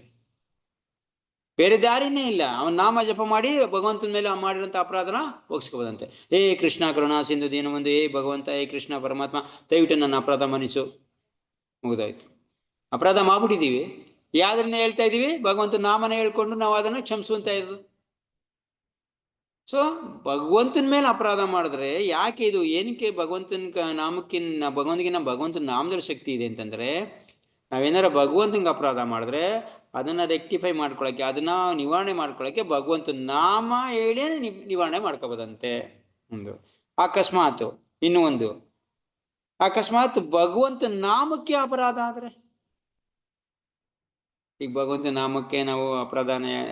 ಬೇರೆ ದಾರಿನೇ ಇಲ್ಲ. ಅವನ ನಾಮ ಜಪ ಮಾಡಿ ಭಗವಂತನ ಮೇಲೆ ಮಾಡಿರೋಂಥ ಅಪರಾಧನ ಹೋಗಿಸ್ಕೋಬೋದಂತೆ. ಹೇ ಕೃಷ್ಣ ಕರುಣಾ ಸಿಂಧು ದೀನಬಂಧು, ಹೇ ಭಗವಂತ, ಹೇ ಕೃಷ್ಣ ಪರಮಾತ್ಮ, ದಯವಿಟ್ಟು ನನ್ನ ಅಪರಾಧ ಮನ್ನಿಸು. ಮುಗಿದಾಯ್ತು. ಅಪರಾಧ ಮಾಡ್ಬಿಟ್ಟಿದೀವಿ, ಯಾವ್ದನ್ನ ಹೇಳ್ತಾ ಇದೀವಿ? ಭಗವಂತನ ನಾಮನ ಹೇಳ್ಕೊಂಡು ನಾವು ಅದನ್ನ ಕ್ಷಮಿಸುವಂತ ಇರೋದು. ಸೊ ಭಗವಂತನ ಮೇಲೆ ಅಪರಾಧ ಮಾಡಿದ್ರೆ ಯಾಕೆ ಇದು? ಏನಕ್ಕೆ ಭಗವಂತನ ಭಗವಂತನ ನಾಮದಲ್ಲಿ ಶಕ್ತಿ ಇದೆ ಅಂತಂದ್ರೆ, ನಾವೇನಾರ ಭಗವಂತನಿಗೆ ಅಪರಾಧ ಮಾಡಿದ್ರೆ ಅದನ್ನ ರೆಕ್ಟಿಫೈ ಮಾಡ್ಕೊಳಕ್ಕೆ, ಅದನ್ನ ನಿವಾರಣೆ ಮಾಡ್ಕೊಳಕ್ಕೆ ಭಗವಂತನ ನಾಮ ಹೇಳಿ ನಿವಾರಣೆ ಮಾಡ್ಕೋಬೋದಂತೆ. ಒಂದು ಅಕಸ್ಮಾತ್, ಇನ್ನು ಒಂದು ಅಕಸ್ಮಾತ್ ಭಗವಂತನ ನಾಮಕ್ಕೆ ಅಪರಾಧ ಆದ್ರೆ, ಈಗ ಭಗವಂತ ನಾಮಕ್ಕೆ ನಾವು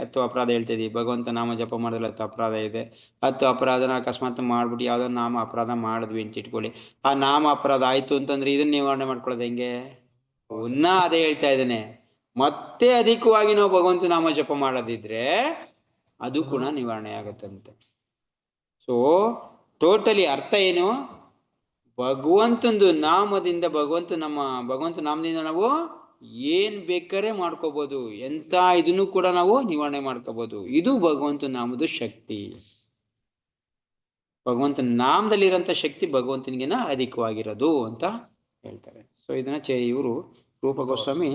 ಹತ್ತು ಅಪರಾಧ ಹೇಳ್ತಾ ಇದೀವಿ. ಭಗವಂತ ನಾಮ ಜಪ ಮಾಡಿದ್ರೆ 10 ಅಪರಾಧ ಇದೆ. 10 ಅಪರಾಧನ ಅಕಸ್ಮಾತ್ ಮಾಡ್ಬಿಟ್ಟು ಯಾವ್ದೋ ನಾಮ ಅಪರಾಧ ಮಾಡಿದ್ವಿ ಅಂತ ಇಟ್ಕೊಳ್ಳಿ. ಆ ನಾಮ ಅಪರಾಧ ಆಯ್ತು ಅಂತಂದ್ರೆ ಇದನ್ನ ನಿವಾರಣೆ ಮಾಡ್ಕೊಳ್ಳೋದು ಹೆಂಗೆ? ಅದೇ ಹೇಳ್ತಾ ಇದ್ದೇನೆ, ಮತ್ತೆ ಅಧಿಕವಾಗಿ ನಾವು ಭಗವಂತ ನಾಮ ಜಪ ಮಾಡೋದಿದ್ರೆ ಅದು ಕೂಡ ನಿವಾರಣೆ ಆಗತ್ತಂತೆ. ಸೊ ಟೋಟಲಿ ಅರ್ಥ ಏನು? ಭಗವಂತಂದು ನಾಮದಿಂದ ಭಗವಂತ ನಾಮದಿಂದ ನಾವು ಏನ್ ಬೇಕಾರೆ ಮಾಡ್ಕೋಬಹುದು, ಎಂತ ಇದನ್ನು ಕೂಡ ನಾವು ನಿವಾರಣೆ ಮಾಡ್ಕೋಬಹುದು. ಇದು ಭಗವಂತ ನಾಮದ ಶಕ್ತಿ. ಭಗವಂತನ ನಾಮದಲ್ಲಿರೋಂಥ ಶಕ್ತಿ ಭಗವಂತನಿಗಿನ ಅಧಿಕವಾಗಿರೋದು ಅಂತ ಹೇಳ್ತಾರೆ. ಸೊ ಇದನ್ನ ಇವರು ರೂಪ ಗೋಸ್ವಾಮಿ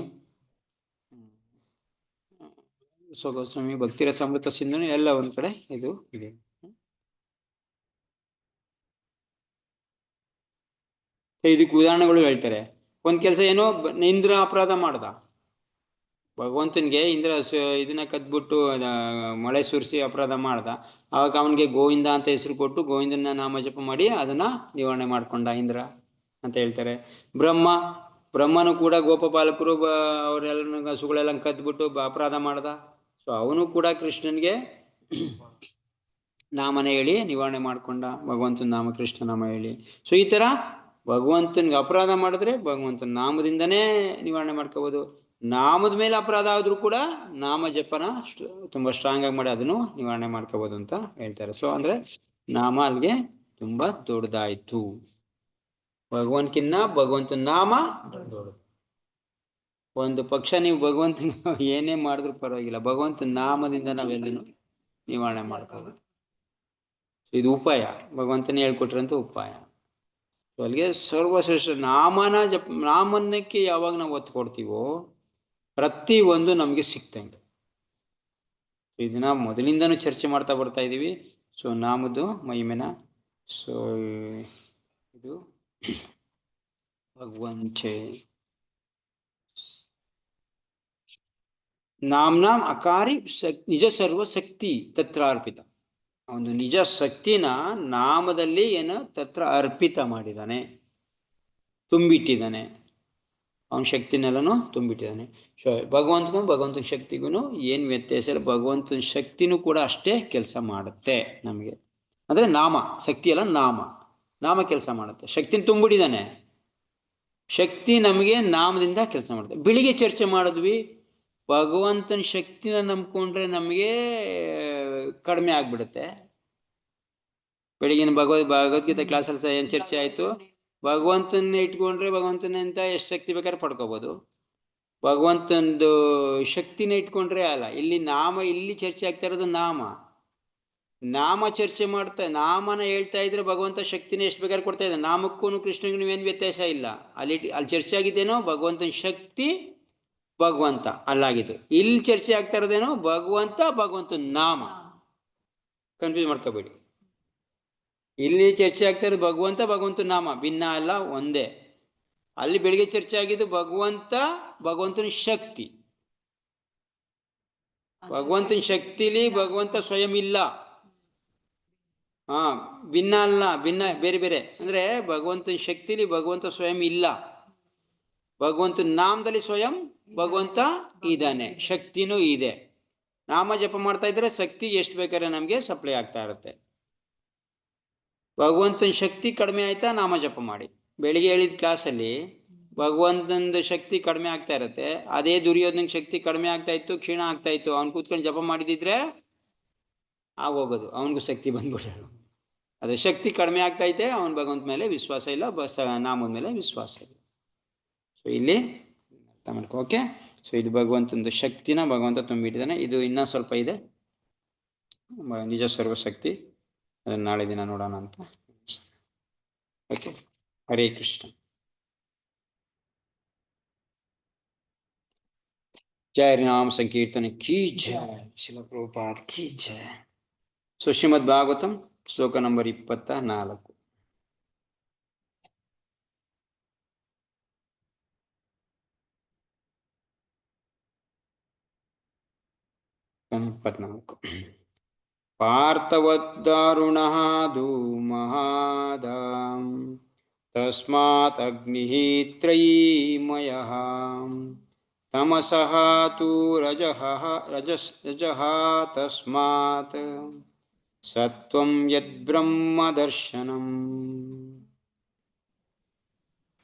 ಭಕ್ತಿರಸಾಮೃತ ಸಿಂಧು ಎಲ್ಲ ಒಂದ್ ಕಡೆ ಇದು ಇದೆ. ಇದಕ್ಕೆ ಉದಾಹರಣೆಗಳು ಹೇಳ್ತಾರೆ. ಒಂದ್ ಕೆಲಸ ಏನೋ, ಇಂದ್ರ ಅಪರಾಧ ಮಾಡ್ದ, ಭಗವಂತನಿಗೆ ಇಂದ್ರ ಇದನ್ನ ಕದ್ಬಿಟ್ಟು ಮಳೆ ಸುರಿಸಿ ಅಪರಾಧ ಮಾಡ್ದ. ಅವಾಗ ಅವನಿಗೆ ಗೋವಿಂದ ಅಂತ ಹೆಸರು ಕೊಟ್ಟು ಗೋವಿಂದನ ನಾಮ ಜಪ ಮಾಡಿ ಅದನ್ನ ನಿವಾರಣೆ ಮಾಡ್ಕೊಂಡ ಇಂದ್ರ ಅಂತ ಹೇಳ್ತಾರೆ. ಬ್ರಹ್ಮನು ಕೂಡ ಗೋಪಪಾಲಕರು ಅವರೆಲ್ಲ ಹಸುಗಳೆಲ್ಲ ಕದ್ಬಿಟ್ಟು ಅಪರಾಧ ಮಾಡ್ದ. ಸೊ ಅವನು ಕೂಡ ಕೃಷ್ಣನ್ಗೆ ನಾಮನ ಹೇಳಿ ನಿವಾರಣೆ ಮಾಡ್ಕೊಂಡ, ಭಗವಂತನ ನಾಮ ಕೃಷ್ಣ ನಾಮ ಹೇಳಿ. ಸೊ ಈ ತರ ಭಗವಂತನಿಗೆ ಅಪರಾಧ ಮಾಡಿದ್ರೆ ಭಗವಂತನ ನಾಮದಿಂದನೇ ನಿವಾರಣೆ ಮಾಡ್ಕೋಬಹುದು. ನಾಮದ ಮೇಲೆ ಅಪರಾಧ ಆದ್ರೂ ಕೂಡ ನಾಮ ಜಪನ ತುಂಬಾ ಸ್ಟ್ರಾಂಗ್ ಆಗಿ ಮಾಡಿ ಅದನ್ನು ನಿವಾರಣೆ ಮಾಡ್ಕೋಬಹುದು ಅಂತ ಹೇಳ್ತಾರೆ. ಸೊ ಅಂದ್ರೆ ನಾಮ ಅಲ್ಲಿಗೆ ತುಂಬಾ ದೊಡ್ಡದಾಯ್ತು. ಭಗವಂತನ ನಾಮ ದೊಡ್ಡದು. ಒಂದು ಪಕ್ಷ ನೀವು ಭಗವಂತನ ಏನೇ ಮಾಡಿದ್ರು ಪರವಾಗಿಲ್ಲ, ಭಗವಂತನ ನಾಮದಿಂದ ನಾವೆಲ್ಲೂ ನಿವಾರಣೆ ಮಾಡ್ಕೋಬಹುದು. ಇದು ಉಪಾಯ, ಭಗವಂತನೇ ಹೇಳ್ಕೊಟ್ರಂತ ಉಪಾಯ. ಅಲ್ಲಿಗೆ ಸರ್ವಶ್ರೇಷ್ಠ ನಾಮನ್ನಕ್ಕೆ ಯಾವಾಗ ನಾವು ಒತ್ತು ಕೊಡ್ತೀವೋ ಪ್ರತಿ ಒಂದು ನಮ್ಗೆ ಸಿಕ್ತಂಗೆ. ಇದನ್ನ ಮೊದಲಿಂದನೂ ಚರ್ಚೆ ಮಾಡ್ತಾ ಬರ್ತಾ ಇದೀವಿ. ಸೊ ನಾಮದ್ದು ಮಹಿಮೆನ. ಸೊ ಇದು ಭಗವಂತೆ ನಾಮ್ನಾಂ ಅಕಾರಿ ನಿಜ ಸರ್ವಶಕ್ತಿ ತತ್ರ ಅರ್ಪಿತ. ಒಂದು ನಿಜ ಶಕ್ತಿನ ನಾಮದಲ್ಲಿ ತತ್ರ ಅರ್ಪಿತ ಮಾಡಿದ್ದಾನೆ, ತುಂಬಿಟ್ಟಿದ್ದಾನೆ. ಅವನ ಶಕ್ತಿನೆಲ್ಲನೂ ತುಂಬಿಟ್ಟಿದ್ದಾನೆ. ಭಗವಂತನ ಶಕ್ತಿಗೂ ಏನು ವ್ಯತ್ಯಾಸ ಇಲ್ಲ. ಭಗವಂತನ ಶಕ್ತಿನೂ ಕೂಡ ಅಷ್ಟೇ ಕೆಲಸ ಮಾಡುತ್ತೆ ನಮಗೆ. ಅಂದ್ರೆ ನಾಮ ಶಕ್ತಿ ಅಲ್ಲ, ನಾಮ ಕೆಲಸ ಮಾಡುತ್ತೆ. ಶಕ್ತಿನ ತುಂಬಿಟ್ಟಿದ್ದಾನೆ, ಶಕ್ತಿ ನಮಗೆ ನಾಮದಿಂದ ಕೆಲಸ ಮಾಡುತ್ತೆ. ಬೆಳಿಗ್ಗೆ ಚರ್ಚೆ ಮಾಡಿದ್ವಿ, ಭಗವಂತನ ಶಕ್ತಿನ ನಂಬ್ಕೊಂಡ್ರೆ ನಮಗೆ ಕಡಿಮೆ ಆಗ್ಬಿಡುತ್ತೆ. ಬೆಳಿಗಿನ ಭಗವದ್ಗೀತೆ ಕ್ಲಾಸಲ್ಲಿ ಏನು ಚರ್ಚೆ ಆಯಿತು? ಭಗವಂತನ ಇಟ್ಕೊಂಡ್ರೆ ಭಗವಂತನಿಂದ ಎಷ್ಟು ಶಕ್ತಿ ಬೇಕಾದ್ರೆ ಪಡ್ಕೋಬೋದು. ಭಗವಂತಂದು ಶಕ್ತಿನ ಇಟ್ಕೊಂಡ್ರೆ ಅಲ್ಲ. ಇಲ್ಲಿ ಇಲ್ಲಿ ಚರ್ಚೆ ಆಗ್ತಾ ಇರೋದು ನಾಮ ಚರ್ಚೆ ನಾಮನ ಹೇಳ್ತಾ ಇದ್ರೆ ಭಗವಂತ ಶಕ್ತಿನ ಎಷ್ಟು ಬೇಕಾದ್ರೆ ಕೊಡ್ತಾ ಇದ್ದ. ನಾಮಕ್ಕೂ ಕೃಷ್ಣನಿಗೂ ಏನು ವ್ಯತ್ಯಾಸ ಇಲ್ಲ. ಅಲ್ಲಿ ಚರ್ಚೆ ಆಗಿದ್ದೇನೋ ಭಗವಂತನ ಶಕ್ತಿ, ಭಗವಂತ ಅಲ್ಲಾಗಿತ್ತು. ಇಲ್ಲಿ ಚರ್ಚೆ ಆಗ್ತಾ ಇರೋದೇನೋ ಭಗವಂತನ ನಾಮ. ಕನ್ಫ್ಯೂಸ್ ಮಾಡ್ಕೋಬೇಡಿ. ಇಲ್ಲಿ ಚರ್ಚೆ ಆಗ್ತಾ ಇರೋದು ಭಗವಂತನ ನಾಮ, ಭಿನ್ನ ಅಲ್ಲ, ಒಂದೇ. ಅಲ್ಲಿ ಬೆಳಿಗ್ಗೆ ಚರ್ಚೆ ಆಗಿದ್ದು ಭಗವಂತನ ಶಕ್ತಿ. ಭಗವಂತನ ಶಕ್ತಿಲಿ ಭಗವಂತ ಸ್ವಯಂ ಇಲ್ಲ. ಭಿನ್ನ ಅಲ್ಲ, ಭಿನ್ನ ಬೇರೆ ಅಂದ್ರೆ ಭಗವಂತನ ಶಕ್ತಿಲಿ ಭಗವಂತ ಸ್ವಯಂ ಇಲ್ಲ. ಭಗವಂತನ ನಾಮದಲ್ಲಿ ಸ್ವಯಂ ಭಗವಂತ ಇದ್ದಾನೆ, ಶಕ್ತಿನೂ ಇದೆ. ನಾಮ ಜಪ ಮಾಡ್ತಾ ಇದ್ರೆ ಶಕ್ತಿ ಎಷ್ಟು ಬೇಕಾದ್ರೆ ನಮ್ಗೆ ಸಪ್ಲೈ ಆಗ್ತಾ ಇರುತ್ತೆ. ಭಗವಂತನ ಶಕ್ತಿ ಕಡಿಮೆ ಆಯ್ತಾ ನಾಮ ಜಪ ಮಾಡಿ. ಬೆಳಿಗ್ಗೆ ಹೇಳಿದ ಕ್ಲಾಸಲ್ಲಿ ಭಗವಂತನ ಶಕ್ತಿ ಕಡಿಮೆ ಆಗ್ತಾ ಇರುತ್ತೆ. ಅದೇ ದುರ್ಯೋಧನ ಶಕ್ತಿ ಕಡಿಮೆ ಆಗ್ತಾ ಇತ್ತು, ಕ್ಷೀಣ ಆಗ್ತಾ ಇತ್ತು. ಅವ್ನು ಕೂತ್ಕೊಂಡು ಜಪ ಮಾಡಿದಿದ್ರೆ ಆಗೋಗೋದು, ಅವನಿಗೂ ಶಕ್ತಿ ಬಂದ್ಬಿಡೋದು. ಅದೇ ಶಕ್ತಿ ಕಡಿಮೆ ಆಗ್ತಾ ಐತೆ, ಅವನ ಭಗವಂತ ಮೇಲೆ ವಿಶ್ವಾಸ ಇಲ್ಲ, ನಾಮದ ಮೇಲೆ ವಿಶ್ವಾಸ ಇಲ್ಲ. ಸೊ ಇಲ್ಲಿ ಅರ್ಥ ಮಾಡ್ಕೊ. ಓಕೆ, ಸೊ ಇದು ಭಗವಂತನ ಶಕ್ತಿನ ಭಗವಂತ ತುಂಬಿಟ್ಟಿದ್ದಾನೆ. ಇದು ಇನ್ನೂ ಸ್ವಲ್ಪ ಇದೆ, ನಿಜ ಸರ್ವಶಕ್ತಿ. ಅದನ್ನು ನಾಳೆ ದಿನ ನೋಡೋಣ ಅಂತ. ಓಕೆ, ಹರೇ ಕೃಷ್ಣ. ಜಯ ಹರಿನಾಮ ಸಂಕೀರ್ತನ ಕೀ ಜಯ, ಶಿಲ ಪ್ರಭುಪಾದ ಕೀ ಜಯ. ಸೊ ಶ್ರೀಮದ್ ಭಾಗವತಂ ಶ್ಲೋಕ ನಂಬರ್ 24. 24. ಪಾರ್ಥವದ್ದಾರುಣಃ ಧೂಮಹಾದಾಂ ತಸ್ಮಾತ್ ಅಗ್ನಿಃ ತ್ರಯೀಮಯಃ ತಮಸಃ ತು ರಜಃ ತಸ್ಮಾತ್ ಸತ್ವಂ ಯದ್ಬ್ರಹ್ಮ ದರ್ಶನಂ.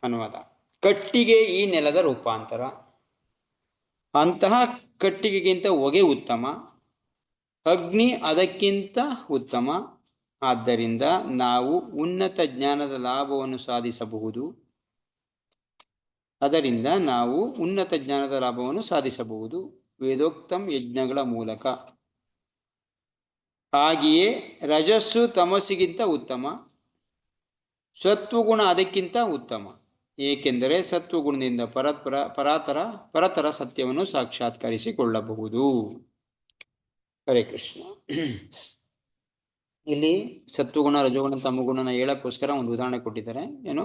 ಅನುವಾದ: ಕಟ್ಟಿಗೆ ಈ ನೆಲದ ರೂಪಾಂತರ. ಅಂತಹ ಕಟ್ಟಿಗೆಗಿಂತ ಹೊಗೆ ಉತ್ತಮ, ಅಗ್ನಿ ಅದಕ್ಕಿಂತ ಉತ್ತಮ. ಆದ್ದರಿಂದ ನಾವು ಉನ್ನತ ಜ್ಞಾನದ ಲಾಭವನ್ನು ಸಾಧಿಸಬಹುದು ವೇದೋಕ್ತಂ ಯಜ್ಞಗಳ ಮೂಲಕ. ಹಾಗೆಯೇ ರಜಸ್ಸು ತಮಸ್ಸಿಗಿಂತ ಉತ್ತಮ, ಸತ್ವಗುಣ ಅದಕ್ಕಿಂತ ಉತ್ತಮ. ಏಕೆಂದರೆ ಸತ್ವಗುಣದಿಂದ ಪರತರ ಸತ್ಯವನ್ನು ಸಾಕ್ಷಾತ್ಕರಿಸಿಕೊಳ್ಳಬಹುದು. ಹರೇ ಕೃಷ್ಣ. ಇಲ್ಲಿ ಸತ್ವಗುಣ, ರಜೋಗುಣ, ತಮಗುಣನ ಹೇಳಕ್ಕೋಸ್ಕರ ಒಂದು ಉದಾಹರಣೆ ಕೊಟ್ಟಿದ್ದಾರೆ. ಏನು?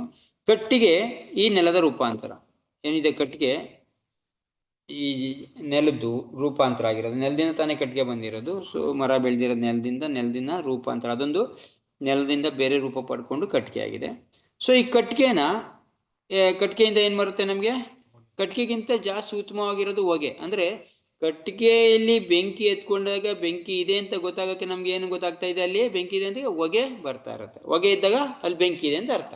ಕಟ್ಟಿಗೆ ಈ ನೆಲದ ರೂಪಾಂತರ. ಏನಿದೆ ಕಟ್ಟಿಗೆ? ಈ ನೆಲದ್ದು ರೂಪಾಂತರ ಆಗಿರೋದು. ನೆಲದಿಂದ ತಾನೇ ಕಟ್ಟಿಗೆ ಬಂದಿರೋದು. ಸೊ ಮರ ಬೆಳೆದಿರೋದು ನೆಲದಿಂದ ರೂಪಾಂತರ. ಅದೊಂದು ನೆಲದಿಂದ ಬೇರೆ ರೂಪ ಪಡ್ಕೊಂಡು ಕಟ್ಟಿಗೆ ಆಗಿದೆ. ಸೊ ಈ ಕಟ್ಟಿಗೆಯಿಂದ ಏನು ಬರುತ್ತೆ ನಮಗೆ? ಕಟ್ಟಿಗೆಗಿಂತ ಜಾಸ್ತಿ ಉತ್ತಮವಾಗಿರೋದು ಹೊಗೆ. ಅಂದರೆ ಕಟ್ಟಿಗೆಯಲ್ಲಿ ಬೆಂಕಿ ಎತ್ಕೊಂಡಾಗ ಬೆಂಕಿ ಇದೆ ಅಂತ ಗೊತ್ತಾಗಕ್ಕೆ ನಮ್ಗೆ ಏನು ಗೊತ್ತಾಗ್ತಾ ಇದೆ? ಅಲ್ಲಿ ಬೆಂಕಿ ಇದೆ ಅಂತ ಹೊಗೆ ಬರ್ತಾ ಇರುತ್ತೆ. ಹೊಗೆ ಇದ್ದಾಗ ಅಲ್ಲಿ ಬೆಂಕಿ ಇದೆ ಅಂತ ಅರ್ಥ.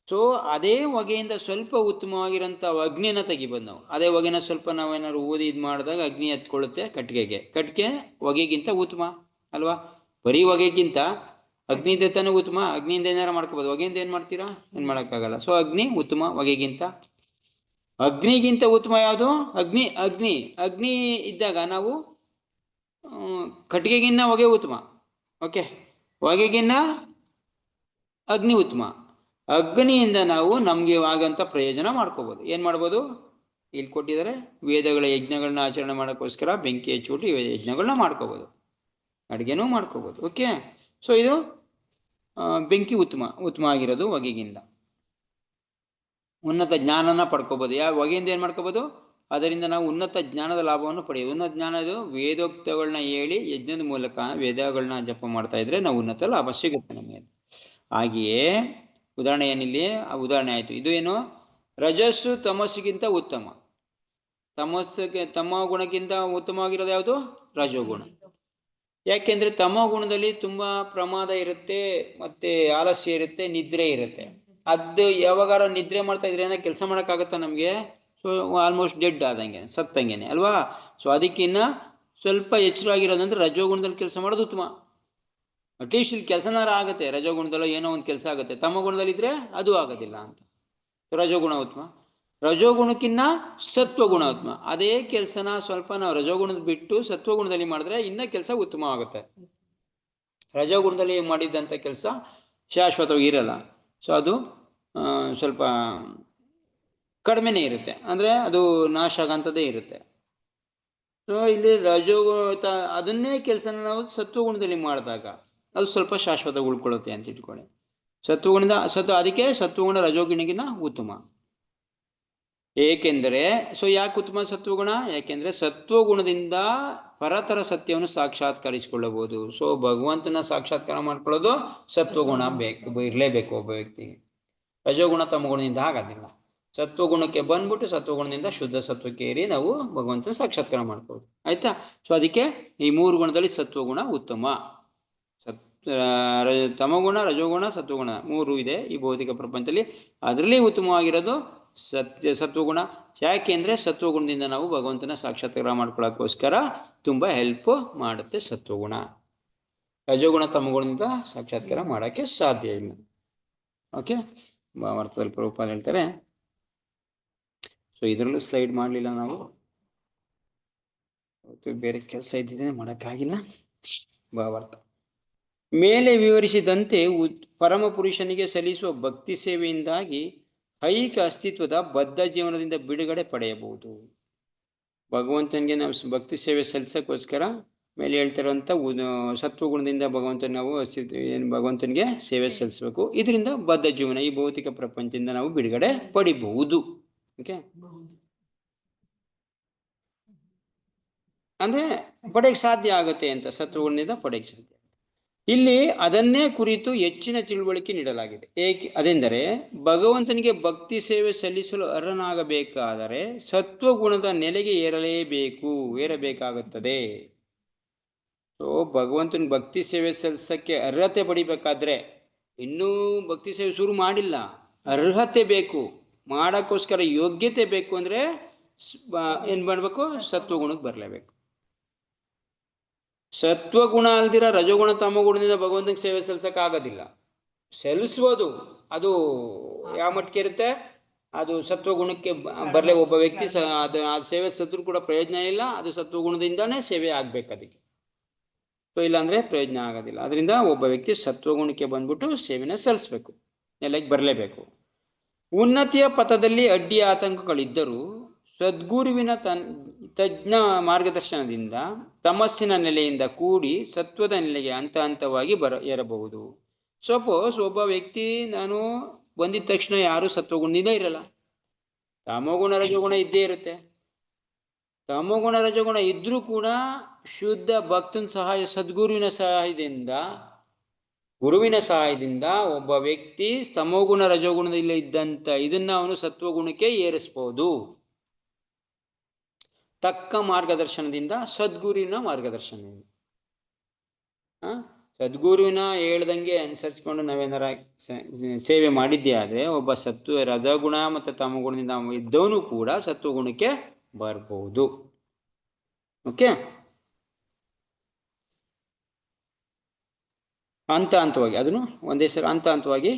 ಸೊ ಅದೇ ಹೊಗೆಯಿಂದ ಸ್ವಲ್ಪ ಉತ್ತಮವಾಗಿರೋಂಥ ಅಗ್ನಿನ ತೆಗಿಬೋದು ನಾವು. ಅದೇ ಹೊಗೆನ ಸ್ವಲ್ಪ ನಾವೇನಾದ್ರು ಊದಿ ಇದು ಮಾಡಿದಾಗ ಅಗ್ನಿ ಎತ್ಕೊಳ್ಳುತ್ತೆ ಕಟ್ಟಿಗೆಗೆ. ಕಟ್ಟಿಗೆ ಹೊಗೆಗಿಂತ ಉತ್ತಮ ಅಲ್ವಾ? ಬರೀ ಹೊಗೆಗಿಂತ ಅಗ್ನಿಯಿಂದ ತಾನೇ ಉತ್ತಮ. ಅಗ್ನಿಯಿಂದ ಏನಾರು ಮಾಡ್ಕೋಬೋದು, ಹೊಗೆಯಿಂದ ಏನು ಮಾಡ್ತೀರಾ? ಏನು ಮಾಡೋಕ್ಕಾಗಲ್ಲ. ಸೊ ಅಗ್ನಿ ಉತ್ತಮ ಹೊಗೆಗಿಂತ. ಅಗ್ನಿಗಿಂತ ಉತ್ತಮ ಯಾವುದು? ಅಗ್ನಿ ಇದ್ದಾಗ ನಾವು ಕಟ್ಟಿಗೆಗಿನ್ನ ಹೊಗೆ ಉತ್ತಮ. ಓಕೆ, ಹೊಗೆಗಿನ್ನ ಅಗ್ನಿ ಉತ್ತಮ. ಅಗ್ನಿಯಿಂದ ನಾವು ನಮಗೆ ಆಗಂತ ಪ್ರಯೋಜನ ಮಾಡ್ಕೋಬೋದು. ಏನು ಮಾಡ್ಬೋದು? ಇಲ್ಲಿ ಕೊಟ್ಟಿದ್ದಾರೆ, ವೇದಗಳ ಯಜ್ಞಗಳನ್ನ ಆಚರಣೆ ಮಾಡೋಕ್ಕೋಸ್ಕರ ಬೆಂಕಿ ಹಚ್ಚಿಬಿಟ್ಟು ಯಜ್ಞಗಳನ್ನ ಮಾಡ್ಕೋಬೋದು, ಅಡುಗೆನೂ ಮಾಡ್ಕೋಬೋದು. ಓಕೆ, ಸೊ ಇದು ಬೆಂಕಿ ಉತ್ತಮ ಆಗಿರೋದು ಹೊಗೆಗಿಂತ. ಉನ್ನತ ಜ್ಞಾನನ ಪಡ್ಕೋಬೋದು. ಯಾವ ಹೊಗೆಯಿಂದ ಏನು ಮಾಡ್ಕೋಬೋದು? ಅದರಿಂದ ನಾವು ಉನ್ನತ ಜ್ಞಾನದ ಲಾಭವನ್ನು ಪಡೆಯೋದು. ಉನ್ನತ ಜ್ಞಾನ ಇದು ವೇದೋಕ್ತಗಳನ್ನ ಹೇಳಿ ಯಜ್ಞದ ಮೂಲಕ ವೇದಗಳನ್ನ ಜಪ ಮಾಡ್ತಾ ಇದ್ರೆ ನಾವು ಉನ್ನತ ಲಾಭ ಸಿಗುತ್ತೆ ನಮಗೆ. ಹಾಗೆಯೇ ಉದಾಹರಣೆ ಏನಿಲ್ಲಿ ಉದಾಹರಣೆ ಆಯಿತು. ಇದು ಏನು? ರಜಸ್ಸು ತಮಸ್ಸಿಗಿಂತ ಉತ್ತಮ. ತಮ ಗುಣಕ್ಕಿಂತ ಉತ್ತಮವಾಗಿರೋದು ಯಾವುದು? ರಜೋಗುಣ. ಯಾಕೆಂದ್ರೆ ತಮೋ ಗುಣದಲ್ಲಿ ತುಂಬಾ ಪ್ರಮಾದ ಇರುತ್ತೆ, ಮತ್ತೆ ಆಲಸ್ಯ ಇರುತ್ತೆ, ನಿದ್ರೆ ಇರುತ್ತೆ. ಅದು ಯಾವಾಗಾರ ನಿದ್ರೆ ಮಾಡ್ತಾ ಇದ್ರೆ ಕೆಲಸ ಮಾಡೋಕ್ಕಾಗತ್ತಾ ನಮಗೆ? ಸೊ ಆಲ್ಮೋಸ್ಟ್ ಡೆಡ್ ಆದಂಗೆ, ಸತ್ತಂಗೆನೆ ಅಲ್ವಾ? ಸೊ ಅದಕ್ಕಿನ್ನ ಸ್ವಲ್ಪ ಎಚ್ಚರ ಆಗಿರೋದಂದ್ರೆ ರಜೋಗುಣದಲ್ಲಿ ಕೆಲಸ ಮಾಡೋದು ಉತ್ತಮ. ಅಟ್ಲೀಸ್ಟ್ ಇಲ್ಲಿ ಕೆಲಸನಾರ ಆಗುತ್ತೆ, ರಜೋಗುಣದಲ್ಲೋ ಏನೋ ಒಂದು ಕೆಲಸ ಆಗುತ್ತೆ, ತಮ್ಮ ಗುಣದಲ್ಲಿದ್ರೆ ಅದು ಆಗೋದಿಲ್ಲ ಅಂತ. ರಜೋಗುಣ ಉತ್ತಮ. ರಜೋಗುಣಕ್ಕಿನ್ನ ಸತ್ವಗುಣ ಉತ್ತಮ. ಅದೇ ಕೆಲಸನ ಸ್ವಲ್ಪ ನಾವು ರಜೋಗುಣದ ಬಿಟ್ಟು ಸತ್ವಗುಣದಲ್ಲಿ ಮಾಡಿದ್ರೆ ಇನ್ನೂ ಕೆಲಸ ಉತ್ತಮ ಆಗುತ್ತೆ. ರಜೋಗುಣದಲ್ಲಿ ಮಾಡಿದ್ದಂಥ ಕೆಲಸ ಶಾಶ್ವತವಾಗಿ ಇರಲ್ಲ. ಸೊ ಅದು ಸ್ವಲ್ಪ ಕಡಿಮೆನೇ ಇರುತ್ತೆ, ಅಂದರೆ ಅದು ನಾಶ ಆಗಂಥದ್ದೇ ಇರುತ್ತೆ. ಸೊ ಇಲ್ಲಿ ಅದನ್ನೇ ಕೆಲಸನ ನಾವು ಸತ್ವಗುಣದಲ್ಲಿ ಮಾಡಿದಾಗ ಅದು ಸ್ವಲ್ಪ ಶಾಶ್ವತ ಉಳ್ಕೊಳ್ಳುತ್ತೆ ಅಂತ ಇಟ್ಕೊಳ್ಳಿ. ಸತ್ವಗುಣದ ಅದಕ್ಕೆ ಸತ್ವಗುಣ ರಜೋಗುಣಿಗಿನ ಉತ್ತಮ. ಏಕೆಂದರೆ ಯಾಕೆ ಉತ್ತಮ ಸತ್ವಗುಣ? ಯಾಕೆಂದ್ರೆ ಸತ್ವಗುಣದಿಂದ ಪರತರ ಸತ್ಯವನ್ನು ಸಾಕ್ಷಾತ್ಕರಿಸಿಕೊಳ್ಳಬಹುದು. ಭಗವಂತನ ಸಾಕ್ಷಾತ್ಕಾರ ಮಾಡ್ಕೊಳ್ಳೋದು ಸತ್ವಗುಣ ಇರಲೇಬೇಕು ಒಬ್ಬ ವ್ಯಕ್ತಿಗೆ. ರಜೋಗುಣ ತಮ್ಮ ಗುಣದಿಂದ ಆಗೋದಿಲ್ಲ. ಸತ್ವಗುಣಕ್ಕೆ ಬಂದ್ಬಿಟ್ಟು ಸತ್ವಗುಣದಿಂದ ಶುದ್ಧ ಸತ್ವಕ್ಕೆ ಏರಿ ನಾವು ಭಗವಂತನ ಸಾಕ್ಷಾತ್ಕಾರ ಮಾಡ್ಬೋದು. ಆಯ್ತಾ? ಅದಕ್ಕೆ ಈ 3 ಗುಣದಲ್ಲಿ ಸತ್ವಗುಣ ಉತ್ತಮ. ತಮಗುಣ, ರಜೋಗುಣ, ಸತ್ವಗುಣ 3 ಇದೆ ಈ ಭೌತಿಕ ಪ್ರಪಂಚದಲ್ಲಿ. ಅದರಲ್ಲಿ ಉತ್ತಮವಾಗಿರೋದು ಸತ್ವಗುಣ. ಯಾಕೆಂದ್ರೆ ಸತ್ವಗುಣದಿಂದ ನಾವು ಭಗವಂತನ ಸಾಕ್ಷಾತ್ಕಾರ ಮಾಡ್ಕೊಳ್ಳೋಕ್ಕೋಸ್ಕರ ತುಂಬಾ ಹೆಲ್ಪ್ ಮಾಡುತ್ತೆ ಸತ್ವಗುಣ. ರಜೋಗುಣ ತಮಗುಣದಿಂದ ಸಾಕ್ಷಾತ್ಕಾರ ಮಾಡೋಕ್ಕೆ ಸಾಧ್ಯ ಇಲ್ಲ. ಓಕೆ, ಭಾವಾರ್ಥದಲ್ಲಿ ಪ್ರಭುಪಾದ ಹೇಳ್ತಾರೆ. ಇದರಲ್ಲೂ ಸ್ಲೈಡ್ ಮಾಡಲಿಲ್ಲ ನಾವು, ಬೇರೆ ಕೆಲಸ ಇದ್ದಿದ್ದೇನೆ ಮಾಡೋಕ್ಕಾಗಿಲ್ಲ. ಭಾವಾರ್ಥ ಮೇಲೆ ವಿವರಿಸಿದಂತೆ ಪರಮ ಪುರುಷನಿಗೆ ಸಲ್ಲಿಸುವ ಭಕ್ತಿ ಸೇವೆಯಿಂದಾಗಿ ಐಕ ಅಸ್ತಿತ್ವದ ಬದ್ಧ ಜೀವನದಿಂದ ಬಿಡುಗಡೆ ಪಡೆಯಬಹುದು. ಭಗವಂತನಿಗೆ ನಾವು ಭಕ್ತಿ ಸೇವೆ ಸಲ್ಲಿಸೋಕ್ಕೋಸ್ಕರ ಮೇಲೆ ಹೇಳ್ತಿರುವಂಥ ಸತ್ವಗುಣದಿಂದ ಭಗವಂತನಿಗೆ ಸೇವೆ ಸಲ್ಲಿಸಬೇಕು. ಇದರಿಂದ ಬದ್ಧ ಜೀವನ, ಈ ಭೌತಿಕ ಪ್ರಪಂಚದಿಂದ ನಾವು ಬಿಡುಗಡೆ ಪಡಿಬಹುದು. ಓಕೆ, ಅಂದ್ರೆ ಪಡೆಯಕ್ಕೆ ಸಾಧ್ಯ ಆಗುತ್ತೆ ಅಂತ, ಸತ್ವಗುಣದಿಂದ ಪಡೆಯಕ್ಕೆ ಸಾಧ್ಯ. ಇಲ್ಲಿ ಅದನ್ನೇ ಕುರಿತು ಹೆಚ್ಚಿನ ತಿಳುವಳಿಕೆ ನೀಡಲಾಗಿದೆ. ಅದೆಂದರೆ ಭಗವಂತನಿಗೆ ಭಕ್ತಿ ಸೇವೆ ಸಲ್ಲಿಸಲು ಅರ್ಹನಾಗಬೇಕಾದರೆ ಸತ್ವಗುಣದ ನೆಲೆಗೆ ಏರಬೇಕಾಗುತ್ತದೆ. ಭಗವಂತನ ಭಕ್ತಿ ಸೇವೆ ಸಲ್ಲಿಸಕ್ಕೆ ಅರ್ಹತೆ ಪಡಿಬೇಕಾದ್ರೆ, ಇನ್ನೂ ಭಕ್ತಿ ಸೇವೆ ಶುರು ಮಾಡಿಲ್ಲ, ಅರ್ಹತೆ ಬೇಕು, ಮಾಡೋಕ್ಕೋಸ್ಕರ ಯೋಗ್ಯತೆ ಬೇಕು. ಅಂದ್ರೆ ಏನ್ ಮಾಡ್ಬೇಕು? ಸತ್ವಗುಣಕ್ಕೆ ಬರಲೇಬೇಕು. ಸತ್ವಗುಣ ಅಲ್ದಿರ ರಜೋಗುಣ ತಮಗುಣದಿಂದ ಭಗವಂತನಿಗೆ ಸೇವೆ ಸಲ್ಲಿಸಕ್ ಆಗೋದಿಲ್ಲ. ಸಲ್ಲಿಸ್ಬೋದು, ಅದು ಯಾವ ಮಟ್ಟಿಗೆ ಇರುತ್ತೆ, ಅದು ಸತ್ವಗುಣಕ್ಕೆ ಬರಲೇ ಒಬ್ಬ ವ್ಯಕ್ತಿ ಆ ಸೇವೆ ಸತ್ರು ಕೂಡ ಪ್ರಯೋಜನ ಇಲ್ಲ. ಅದು ಸತ್ವಗುಣದಿಂದಾನೇ ಸೇವೆ ಆಗ್ಬೇಕು ಅದಕ್ಕೆ. ಇಲ್ಲಾಂದ್ರೆ ಪ್ರಯೋಜನ ಆಗೋದಿಲ್ಲ. ಅದರಿಂದ ಒಬ್ಬ ವ್ಯಕ್ತಿ ಸತ್ವಗುಣಕ್ಕೆ ಬಂದ್ಬಿಟ್ಟು ಸೇವೆನ ಸಲ್ಲಿಸ್ಬೇಕು, ನೆಲೆಗೆ ಬರಲೇಬೇಕು. ಉನ್ನತಿಯ ಪಥದಲ್ಲಿ ಅಡ್ಡಿ ಆತಂಕಗಳಿದ್ದರೂ ಸದ್ಗುರುವಿನ ತಜ್ಞ ಮಾರ್ಗದರ್ಶನದಿಂದ ತಮಸ್ಸಿನ ನೆಲೆಯಿಂದ ಕೂಡಿ ಸತ್ವದ ನೆಲೆಗೆ ಹಂತ ಹಂತವಾಗಿ ಏರಬಹುದು. ಸಪೋಸ್ ಒಬ್ಬ ವ್ಯಕ್ತಿ ನಾನು ಬಂದಿದ ತಕ್ಷಣ ಯಾರು ಸತ್ವಗುಣದಿಂದ ಇರಲ್ಲ, ತಮೋಗುಣ ರಜೋಗುಣ ಇದ್ದೇ ಇರುತ್ತೆ. ತಮೋಗುಣ ರಜೋಗುಣ ಇದ್ರೂ ಕೂಡ ಶುದ್ಧ ಭಕ್ತನ ಸಹಾಯ, ಸದ್ಗುರುವಿನ ಗುರುವಿನ ಸಹಾಯದಿಂದ ಒಬ್ಬ ವ್ಯಕ್ತಿ ತಮೋಗುಣ ರಜೋಗುಣದಲ್ಲಿ ಇದ್ದಂತ ಇದನ್ನ ಅವನು ಸತ್ವಗುಣಕ್ಕೆ ಏರಿಸ್ಬೋದು. ತಕ್ಕ ಮಾರ್ಗದರ್ಶನದಿಂದ, ಸದ್ಗುರುವಿನ ಮಾರ್ಗದರ್ಶನದಿಂದ. ಸದ್ಗುರುವಿನ ಹೇಳ್ದಂಗೆ ಅನುಸರಿಸ್ಕೊಂಡು ನಾವೇನಾರ ಸೇವೆ ಮಾಡಿದ್ದೇ ಆದ್ರೆ ಒಬ್ಬ ರಜಗುಣ ಮತ್ತು ತಮಗುಣದಿಂದ ಇದ್ದವನು ಕೂಡ ಸತ್ವಗುಣಕ್ಕೆ ಬರ್ಬೋದು. ಓಕೆ, ಹಂತವಾಗಿ ಅದನ್ನು ಒಂದೇ ಸಲ ಹಂತವಾಗಿ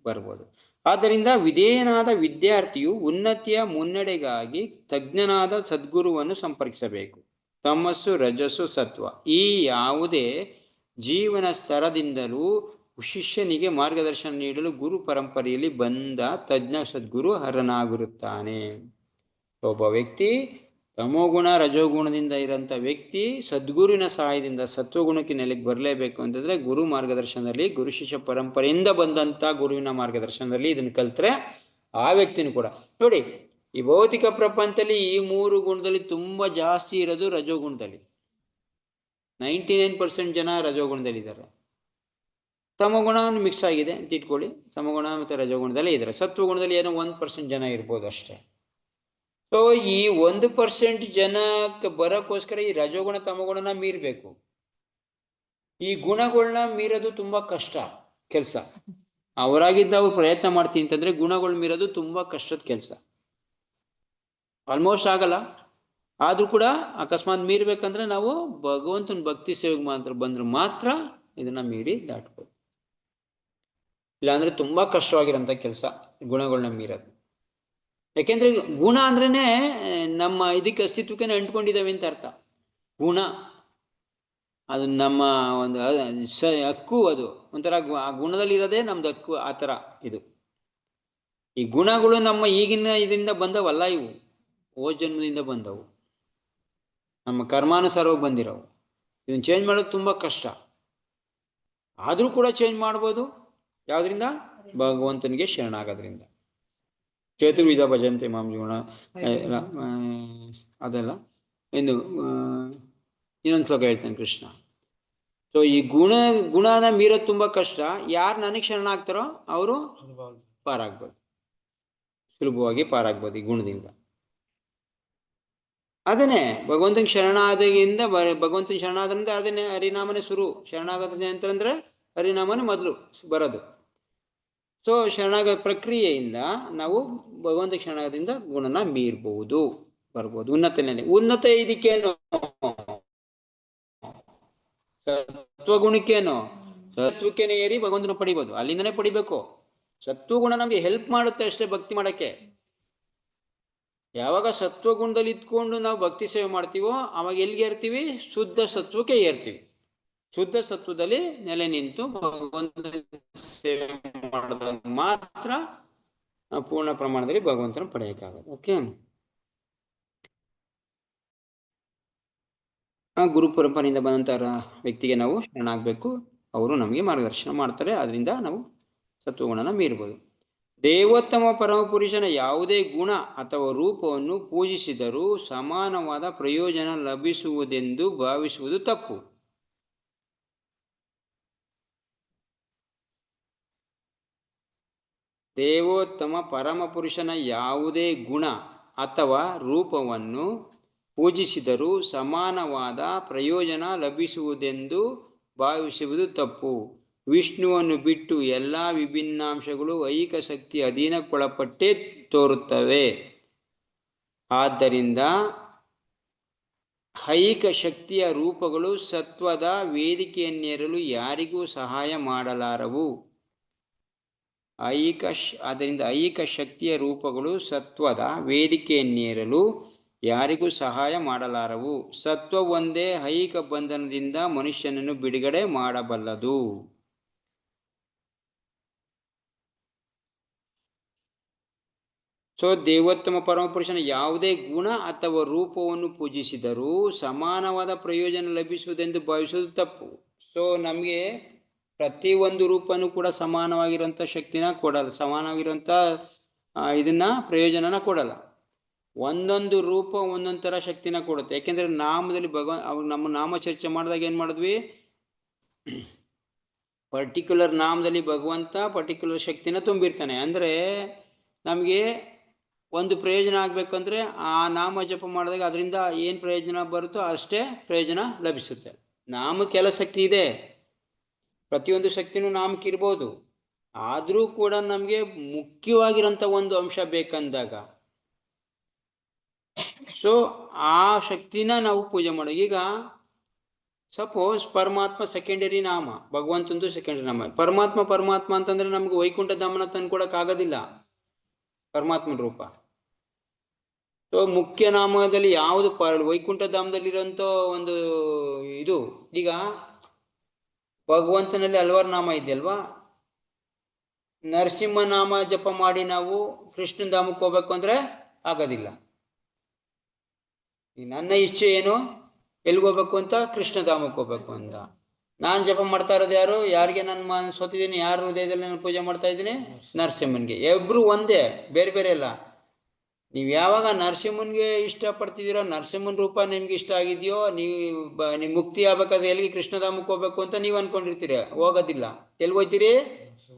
ಬರ್ಬೋದು. ಆದ್ದರಿಂದ ವಿಧೇಯನಾದ ವಿದ್ಯಾರ್ಥಿಯು ಉನ್ನತಿಯ ಮುನ್ನಡೆಗಾಗಿ ತಜ್ಞನಾದ ಸದ್ಗುರುವನ್ನು ಸಂಪರ್ಕಿಸಬೇಕು. ತಮಸ್ಸು, ರಜಸ್ಸು, ಸತ್ವ ಈ ಯಾವುದೇ ಜೀವನ ಸ್ತರದಿಂದಲೂ ಶಿಷ್ಯನಿಗೆ ಮಾರ್ಗದರ್ಶನ ನೀಡಲು ಗುರು ಪರಂಪರೆಯಲ್ಲಿ ಬಂದ ತಜ್ಞ ಸದ್ಗುರು ಅರ್ಹನಾಗಿರುತ್ತಾನೆ. ಒಬ್ಬ ವ್ಯಕ್ತಿ ತಮೋಗುಣ ರಜೋಗುಣದಿಂದ ಇರೋಂಥ ವ್ಯಕ್ತಿ ಸದ್ಗುರುವಿನ ಸಹಾಯದಿಂದ ಸತ್ವಗುಣಕ್ಕೆ ನೆಲೆಗೆ ಬರಲೇಬೇಕು ಅಂತಂದ್ರೆ ಗುರು ಮಾರ್ಗದರ್ಶನದಲ್ಲಿ, ಗುರು ಶಿಷ್ಯ ಪರಂಪರೆಯಿಂದ ಬಂದಂತ ಗುರುವಿನ ಮಾರ್ಗದರ್ಶನದಲ್ಲಿ ಇದನ್ನು ಕಲ್ತ್ರೆ ಆ ವ್ಯಕ್ತಿನೂ ಕೂಡ ನೋಡಿ. ಈ ಭೌತಿಕ ಪ್ರಪಂಚದಲ್ಲಿ ಈ 3 ಗುಣದಲ್ಲಿ ತುಂಬಾ ಜಾಸ್ತಿ ಇರೋದು ರಜೋಗುಣದಲ್ಲಿ. 99% ಜನ ರಜೋಗುಣದಲ್ಲಿದ್ದಾರೆ. ತಮೋಗುಣ ಮಿಕ್ಸ್ ಆಗಿದೆ ಅಂತ ಇಟ್ಕೊಳ್ಳಿ, ತಮೋಗುಣ ಮತ್ತೆ ರಜೋಗುಣದಲ್ಲೇ ಇದ್ದಾರೆ. ಸತ್ವಗುಣದಲ್ಲಿ ಏನೋ 1% ಜನ ಇರ್ಬೋದು ಅಷ್ಟೇ. ಸೊ ಈ 1% ಜನಕ್ಕೆ ಬರೋಕ್ಕೋಸ್ಕರ ಈ ರಜೋಗುಣ ತಮಗುಣನ ಮೀರಬೇಕು. ಈ ಗುಣಗಳನ್ನ ಮೀರೋದು ತುಂಬಾ ಕಷ್ಟ ಕೆಲಸ. ಅವರಾಗಿದ್ದ ಅವ್ರು ಪ್ರಯತ್ನ ಮಾಡ್ತೀನಿ ಅಂತಂದ್ರೆ ಗುಣಗಳು ಮೀರೋದು ತುಂಬಾ ಕಷ್ಟದ ಕೆಲಸ, ಆಲ್ಮೋಸ್ಟ್ ಆಗಲ್ಲ. ಆದ್ರೂ ಕೂಡ ಅಕಸ್ಮಾತ್ ಮೀರ್ಬೇಕಂದ್ರೆ ನಾವು ಭಗವಂತನ ಭಕ್ತಿ ಸೇವೆಗೆ ಮಾತ್ರ ಬಂದ್ರೆ ಮಾತ್ರ ಇದನ್ನ ಮೀರಿ ದಾಟ್ಬೋದು. ಇಲ್ಲಾಂದ್ರೆ ತುಂಬಾ ಕಷ್ಟವಾಗಿರೋಂಥ ಕೆಲಸ ಗುಣಗಳನ್ನ ಮೀರೋದು. ಯಾಕೆಂದ್ರೆ ಗುಣ ಅಂದ್ರೇನೆ ನಮ್ಮ ಇದಕ್ಕೆ ಅಸ್ತಿತ್ವಕ್ಕೆ ಅಂಟ್ಕೊಂಡಿದ್ದಾವೆ ಅಂತ ಅರ್ಥ. ಗುಣ ಅದು ನಮ್ಮ ಒಂದು ಹಕ್ಕು, ಅದು ಒಂಥರ ಆ ಗುಣದಲ್ಲಿರೋದೇ ನಮ್ದು ಹಕ್ಕು, ಆ ಥರ ಇದು. ಈ ಗುಣಗಳು ನಮ್ಮ ಈಗಿನ ಇದರಿಂದ ಬಂದವಲ್ಲ, ಇವು ಜನ್ಮದಿಂದ ಬಂದವು, ನಮ್ಮ ಕರ್ಮಾನುಸಾರವಾಗಿ ಬಂದಿರೋವು. ಇದನ್ನ ಚೇಂಜ್ ಮಾಡೋದು ತುಂಬ ಕಷ್ಟ. ಆದರೂ ಕೂಡ ಚೇಂಜ್ ಮಾಡ್ಬೋದು. ಯಾವುದರಿಂದ? ಭಗವಂತನಿಗೆ ಶರಣಾಗೋದ್ರಿಂದ. ಚತುರ್ವಿಧ ಭಜಂತೆ ಮಾಂ ಗುಣ ಅದೆಲ್ಲ ಇನ್ನು ಇನ್ನೊಂದು ಶ್ಲೋಕ ಹೇಳ್ತಾನೆ ಕೃಷ್ಣ. ಸೊ ಈ ಗುಣನ ಮೀರೋದು ತುಂಬ ಕಷ್ಟ. ಯಾರು ನನಗೆ ಶರಣಾಗ್ತಾರೋ ಅವರು ಪಾರಾಗ್ಬೋದು, ಸುಲಭವಾಗಿ ಪಾರಾಗ್ಬೋದು ಈ ಗುಣದಿಂದ. ಅದನ್ನೇ ಭಗವಂತನ ಶರಣಾದಿಂದ, ಭಗವಂತನ ಶರಣಾದ್ರಿಂದ ಅದನ್ನೇ ಹರಿನಾಮನೇ ಶುರು. ಶರಣಾಗೋದ ಅಂತಂದ್ರೆ ಹರಿನಾಮನೇ ಮೊದಲು ಬರೋದು. ಸೊ ಶರಣಾಗ ಪ್ರಕ್ರಿಯೆಯಿಂದ ನಾವು ಭಗವಂತ ಶರಣಾಗದಿಂದ ಗುಣನ ಮೀರ್ಬಹುದು, ಬರ್ಬೋದು. ಉನ್ನತ ಇದಕ್ಕೇನು? ಸತ್ವಗುಣಕ್ಕೇನು? ಸತ್ವಕ್ಕೇನೆ ಏರಿ ಭಗವಂತನ ಪಡಿಬೋದು, ಅಲ್ಲಿಂದನೇ ಪಡಿಬೇಕು. ಸತ್ವಗುಣ ನಮ್ಗೆ ಹೆಲ್ಪ್ ಮಾಡುತ್ತೆ ಅಷ್ಟೇ ಭಕ್ತಿ ಮಾಡಕ್ಕೆ. ಯಾವಾಗ ಸತ್ವಗುಣದಲ್ಲಿ ಇದ್ಕೊಂಡು ನಾವು ಭಕ್ತಿ ಸೇವೆ ಮಾಡ್ತೀವೋ ಅವಾಗ ಎಲ್ಲಿಗೆ ಏರ್ತೀವಿ? ಶುದ್ಧ ಸತ್ವಕ್ಕೆ ಏರ್ತೀವಿ. ಶುದ್ಧ ಸತ್ವದಲ್ಲಿ ನೆಲೆ ನಿಂತು ಭಗವಂತ ಸೇವೆ ಮಾಡಿದಾಗ ಮಾತ್ರ ನಾವು ಪೂರ್ಣ ಪ್ರಮಾಣದಲ್ಲಿ ಭಗವಂತನ ಪಡೆಯಕ್ಕಾಗದು. ಓಕೆ, ಆ ಗುರು ಪರಂಪರೆಯಿಂದ ಬಂದಂತ ವ್ಯಕ್ತಿಗೆ ನಾವು ಶರಣಾಗಬೇಕು. ಅವರು ನಮಗೆ ಮಾರ್ಗದರ್ಶನ ಮಾಡ್ತಾರೆ. ಅದರಿಂದ ನಾವು ಸತ್ವಗುಣನ ಮೀರ್ಬೋದು. ದೇವೋತ್ತಮ ಪರಮಪುರುಷನ ಯಾವುದೇ ಗುಣ ಅಥವಾ ರೂಪವನ್ನು ಪೂಜಿಸಿದರೂ ಸಮಾನವಾದ ಪ್ರಯೋಜನ ಲಭಿಸುವುದೆಂದು ಭಾವಿಸುವುದು ತಪ್ಪು. ದೇವೋತ್ತಮ ಪರಮಪುರುಷನ ಯಾವುದೇ ಗುಣ ಅಥವಾ ರೂಪವನ್ನು ಪೂಜಿಸಿದರೂ ಸಮಾನವಾದ ಪ್ರಯೋಜನ ಲಭಿಸುವುದೆಂದು ಭಾವಿಸುವುದು ತಪ್ಪು. ವಿಷ್ಣುವನ್ನು ಬಿಟ್ಟು ಎಲ್ಲ ವಿಭಿನ್ನಾಂಶಗಳು ಐಕ ಶಕ್ತಿ ಅಧೀನಕ್ಕೊಳಪಟ್ಟೇ ತೋರುತ್ತವೆ. ಆದ್ದರಿಂದ ಐಕ ಶಕ್ತಿಯ ರೂಪಗಳು ಸತ್ವದ ವೇದಿಕೆಯನ್ನೇರಲು ಯಾರಿಗೂ ಸಹಾಯ ಮಾಡಲಾರವು. ಆದ್ದರಿಂದ ಐಕ ಶಕ್ತಿಯ ರೂಪಗಳು ಸತ್ವದ ವೇದಿಕೆಯನ್ನೇರಲು ಯಾರಿಗೂ ಸಹಾಯ ಮಾಡಲಾರವು. ಸತ್ವ ಒಂದೇ ಐಕ ಬಂಧನದಿಂದ ಮನುಷ್ಯನನ್ನು ಬಿಡುಗಡೆ ಮಾಡಬಲ್ಲದು. ಸೊ ದೇವೋತ್ತಮ ಪರಮಪುರುಷನ ಯಾವುದೇ ಗುಣ ಅಥವಾ ರೂಪವನ್ನು ಪೂಜಿಸಿದರೂ ಸಮಾನವಾದ ಪ್ರಯೋಜನ ಲಭಿಸುವುದೆಂದು ಭಾವಿಸುವುದು ತಪ್ಪು. ಸೊ ನಮಗೆ ಪ್ರತಿಯೊಂದು ರೂಪನೂ ಕೂಡ ಸಮಾನವಾಗಿರುವಂಥ ಶಕ್ತಿನ ಕೊಡಲ್ಲ, ಸಮಾನವಾಗಿರುವಂಥ ಇದನ್ನ ಪ್ರಯೋಜನನ ಕೊಡಲ್ಲ. ಒಂದೊಂದು ರೂಪ ಒಂದೊಂದು ಥರ ಶಕ್ತಿನ ಕೊಡುತ್ತೆ. ಯಾಕೆಂದ್ರೆ ನಾಮದಲ್ಲಿ ನಮ್ಮ ನಾಮ ಚರ್ಚೆ ಮಾಡಿದಾಗ ಏನು ಮಾಡಿದ್ವಿ? ಪರ್ಟಿಕ್ಯುಲರ್ ನಾಮದಲ್ಲಿ ಭಗವಂತ ಪರ್ಟಿಕ್ಯುಲರ್ ಶಕ್ತಿನ ತುಂಬಿರ್ತಾನೆ. ಅಂದರೆ ನಮಗೆ ಒಂದು ಪ್ರಯೋಜನ ಆಗಬೇಕಂದ್ರೆ ಆ ನಾಮ ಜಪ ಮಾಡಿದಾಗ ಅದರಿಂದ ಏನು ಪ್ರಯೋಜನ ಬರುತ್ತೋ ಅಷ್ಟೇ ಪ್ರಯೋಜನ ಲಭಿಸುತ್ತೆ. ನಾಮಕ್ಕೆಲ್ಲ ಶಕ್ತಿ ಇದೆ, ಪ್ರತಿಯೊಂದು ಶಕ್ತಿನೂ ನಾಮಕ್ಕಿರ್ಬೋದು. ಆದರೂ ಕೂಡ ನಮಗೆ ಮುಖ್ಯವಾಗಿರೋಂಥ ಒಂದು ಅಂಶ ಬೇಕಂದಾಗ ಸೊ ಆ ಶಕ್ತಿನ ನಾವು ಪೂಜೆ ಮಾಡೋ. ಈಗ ಸಪೋಸ್ ಪರಮಾತ್ಮ ಸೆಕೆಂಡರಿ ನಾಮ, ಭಗವಂತಂದು ಸೆಕೆಂಡರಿ ನಾಮ. ಪರಮಾತ್ಮ ಅಂತಂದ್ರೆ ನಮ್ಗೆ ವೈಕುಂಠ ಧಾಮನ ತಂದ್ಕೊಡಕ್ಕಾಗೋದಿಲ್ಲ ಪರಮಾತ್ಮನ ರೂಪ. ಸೊ ಮುಖ್ಯ ನಾಮದಲ್ಲಿ ಯಾವುದು ವೈಕುಂಠ ಧಾಮದಲ್ಲಿರೋಂಥ ಒಂದು ಇದು. ಈಗ ಭಗವಂತನಲ್ಲಿ ಹಲವಾರು ನಾಮ ಇದೆಯಲ್ವಾ? ನರಸಿಂಹ ನಾಮ ಜಪ ಮಾಡಿ ನಾವು ಕೃಷ್ಣನ ಧಾಮಕ್ಕೆ ಹೋಗ್ಬೇಕು ಅಂದ್ರೆ ಆಗೋದಿಲ್ಲ. ನನ್ನ ಇಚ್ಛೆ ಏನು? ಎಲ್ಲಿಗೋಗ್ಬೇಕು ಅಂತ? ಕೃಷ್ಣ ಧಾಮಕ್ಕೆ ಹೋಗ್ಬೇಕು ಅಂತ. ನಾನು ಜಪ ಮಾಡ್ತಾ ಇರೋದು ಯಾರಿಗೆ ನಾನು ಸೋತಿದ್ದೀನಿ? ಯಾರ ಹೃದಯದಲ್ಲಿ ನಾನು ಪೂಜೆ ಮಾಡ್ತಾ ಇದ್ದೀನಿ? ನರಸಿಂಹನ್ಗೆ. ಇಬ್ರು ಒಂದೇ, ಬೇರೆ ಬೇರೆ ಅಲ್ಲ. ನೀವು ಯಾವಾಗ ನರಸಿಂಹನ್ಗೆ ಇಷ್ಟಪಡ್ತಿದ್ದೀರೋ, ನರಸಿಂಹನ ರೂಪ ನಿಮ್ಗೆ ಇಷ್ಟ ಆಗಿದೆಯೋ, ನೀವು ಮುಕ್ತಿ ಆಗ್ಬೇಕಾದ್ರೆ ಎಲ್ಲಿಗೆ ಕೃಷ್ಣಧಾಮಕ್ಕೆ ಹೋಗ್ಬೇಕು ಅಂತ ನೀವು ಅನ್ಕೊಂಡಿರ್ತೀರಿ, ಹೋಗೋದಿಲ್ಲ. ಎಲ್ಲಿ ಹೋಗ್ತೀರಿ?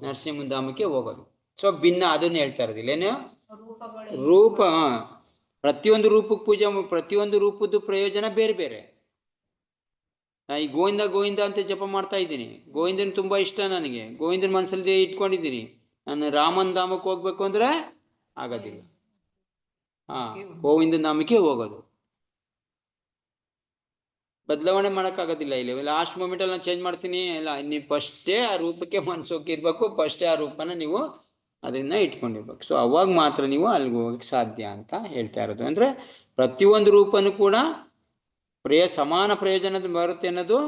ನರಸಿಂಹನ ಧಾಮಕ್ಕೆ ಹೋಗೋದು. ಸೊ ಭಿನ್ನ, ಅದನ್ನ ಹೇಳ್ತಾ ಇರೋದಿಲ್ಲ. ಏನು ರೂಪ? ಪ್ರತಿಯೊಂದು ರೂಪಕ್ಕೆ ಪೂಜೆ, ಪ್ರತಿಯೊಂದು ರೂಪದ್ದು ಪ್ರಯೋಜನ ಬೇರೆ ಬೇರೆ. ನಾ ಈ ಗೋವಿಂದ ಅಂತ ಜಪ ಮಾಡ್ತಾ ಇದ್ದೀನಿ. ಗೋವಿಂದನ್ ತುಂಬಾ ಇಷ್ಟ ನನಗೆ, ಗೋವಿಂದನ ಮನಸ್ಸಲ್ಲಿ ಇಟ್ಕೊಂಡಿದ್ದೀನಿ. ನಾನು ರಾಮನ ಧಾಮಕ್ಕೆ ಹೋಗ್ಬೇಕು ಅಂದ್ರೆ ಆಗೋದಿಲ್ಲ. ಗೋವಿಂದ ನಾಮಕ್ಕೆ ಹೋಗೋದು. ಬದಲಾವಣೆ ಮಾಡೋಕ್ಕಾಗೋದಿಲ್ಲ. ಇಲ್ಲಿ ಲಾಸ್ಟ್ ಮೂಮೆಂಟಲ್ಲಿ ನಾನು ಚೇಂಜ್ ಮಾಡ್ತೀನಿ ಇಲ್ಲ, ನೀವು ಫಸ್ಟೇ ಆ ರೂಪಕ್ಕೆ ಮನಸ್ಸೋಗಿರ್ಬೇಕು, ಫಸ್ಟೇ ಆ ರೂಪನ ನೀವು ಅದನ್ನ ಇಟ್ಕೊಂಡಿರ್ಬೇಕು. ಸೊ ಅವಾಗ ಮಾತ್ರ ನೀವು ಅಲ್ಲಿಗೆ ಹೋಗಕ್ಕೆ ಸಾಧ್ಯ ಅಂತ ಹೇಳ್ತಾ ಇರೋದು. ಅಂದರೆ ಪ್ರತಿಯೊಂದು ರೂಪನೂ ಕೂಡ ಸಮಾನ ಪ್ರಯೋಜನದ ಬರುತ್ತೆ ಅನ್ನೋದು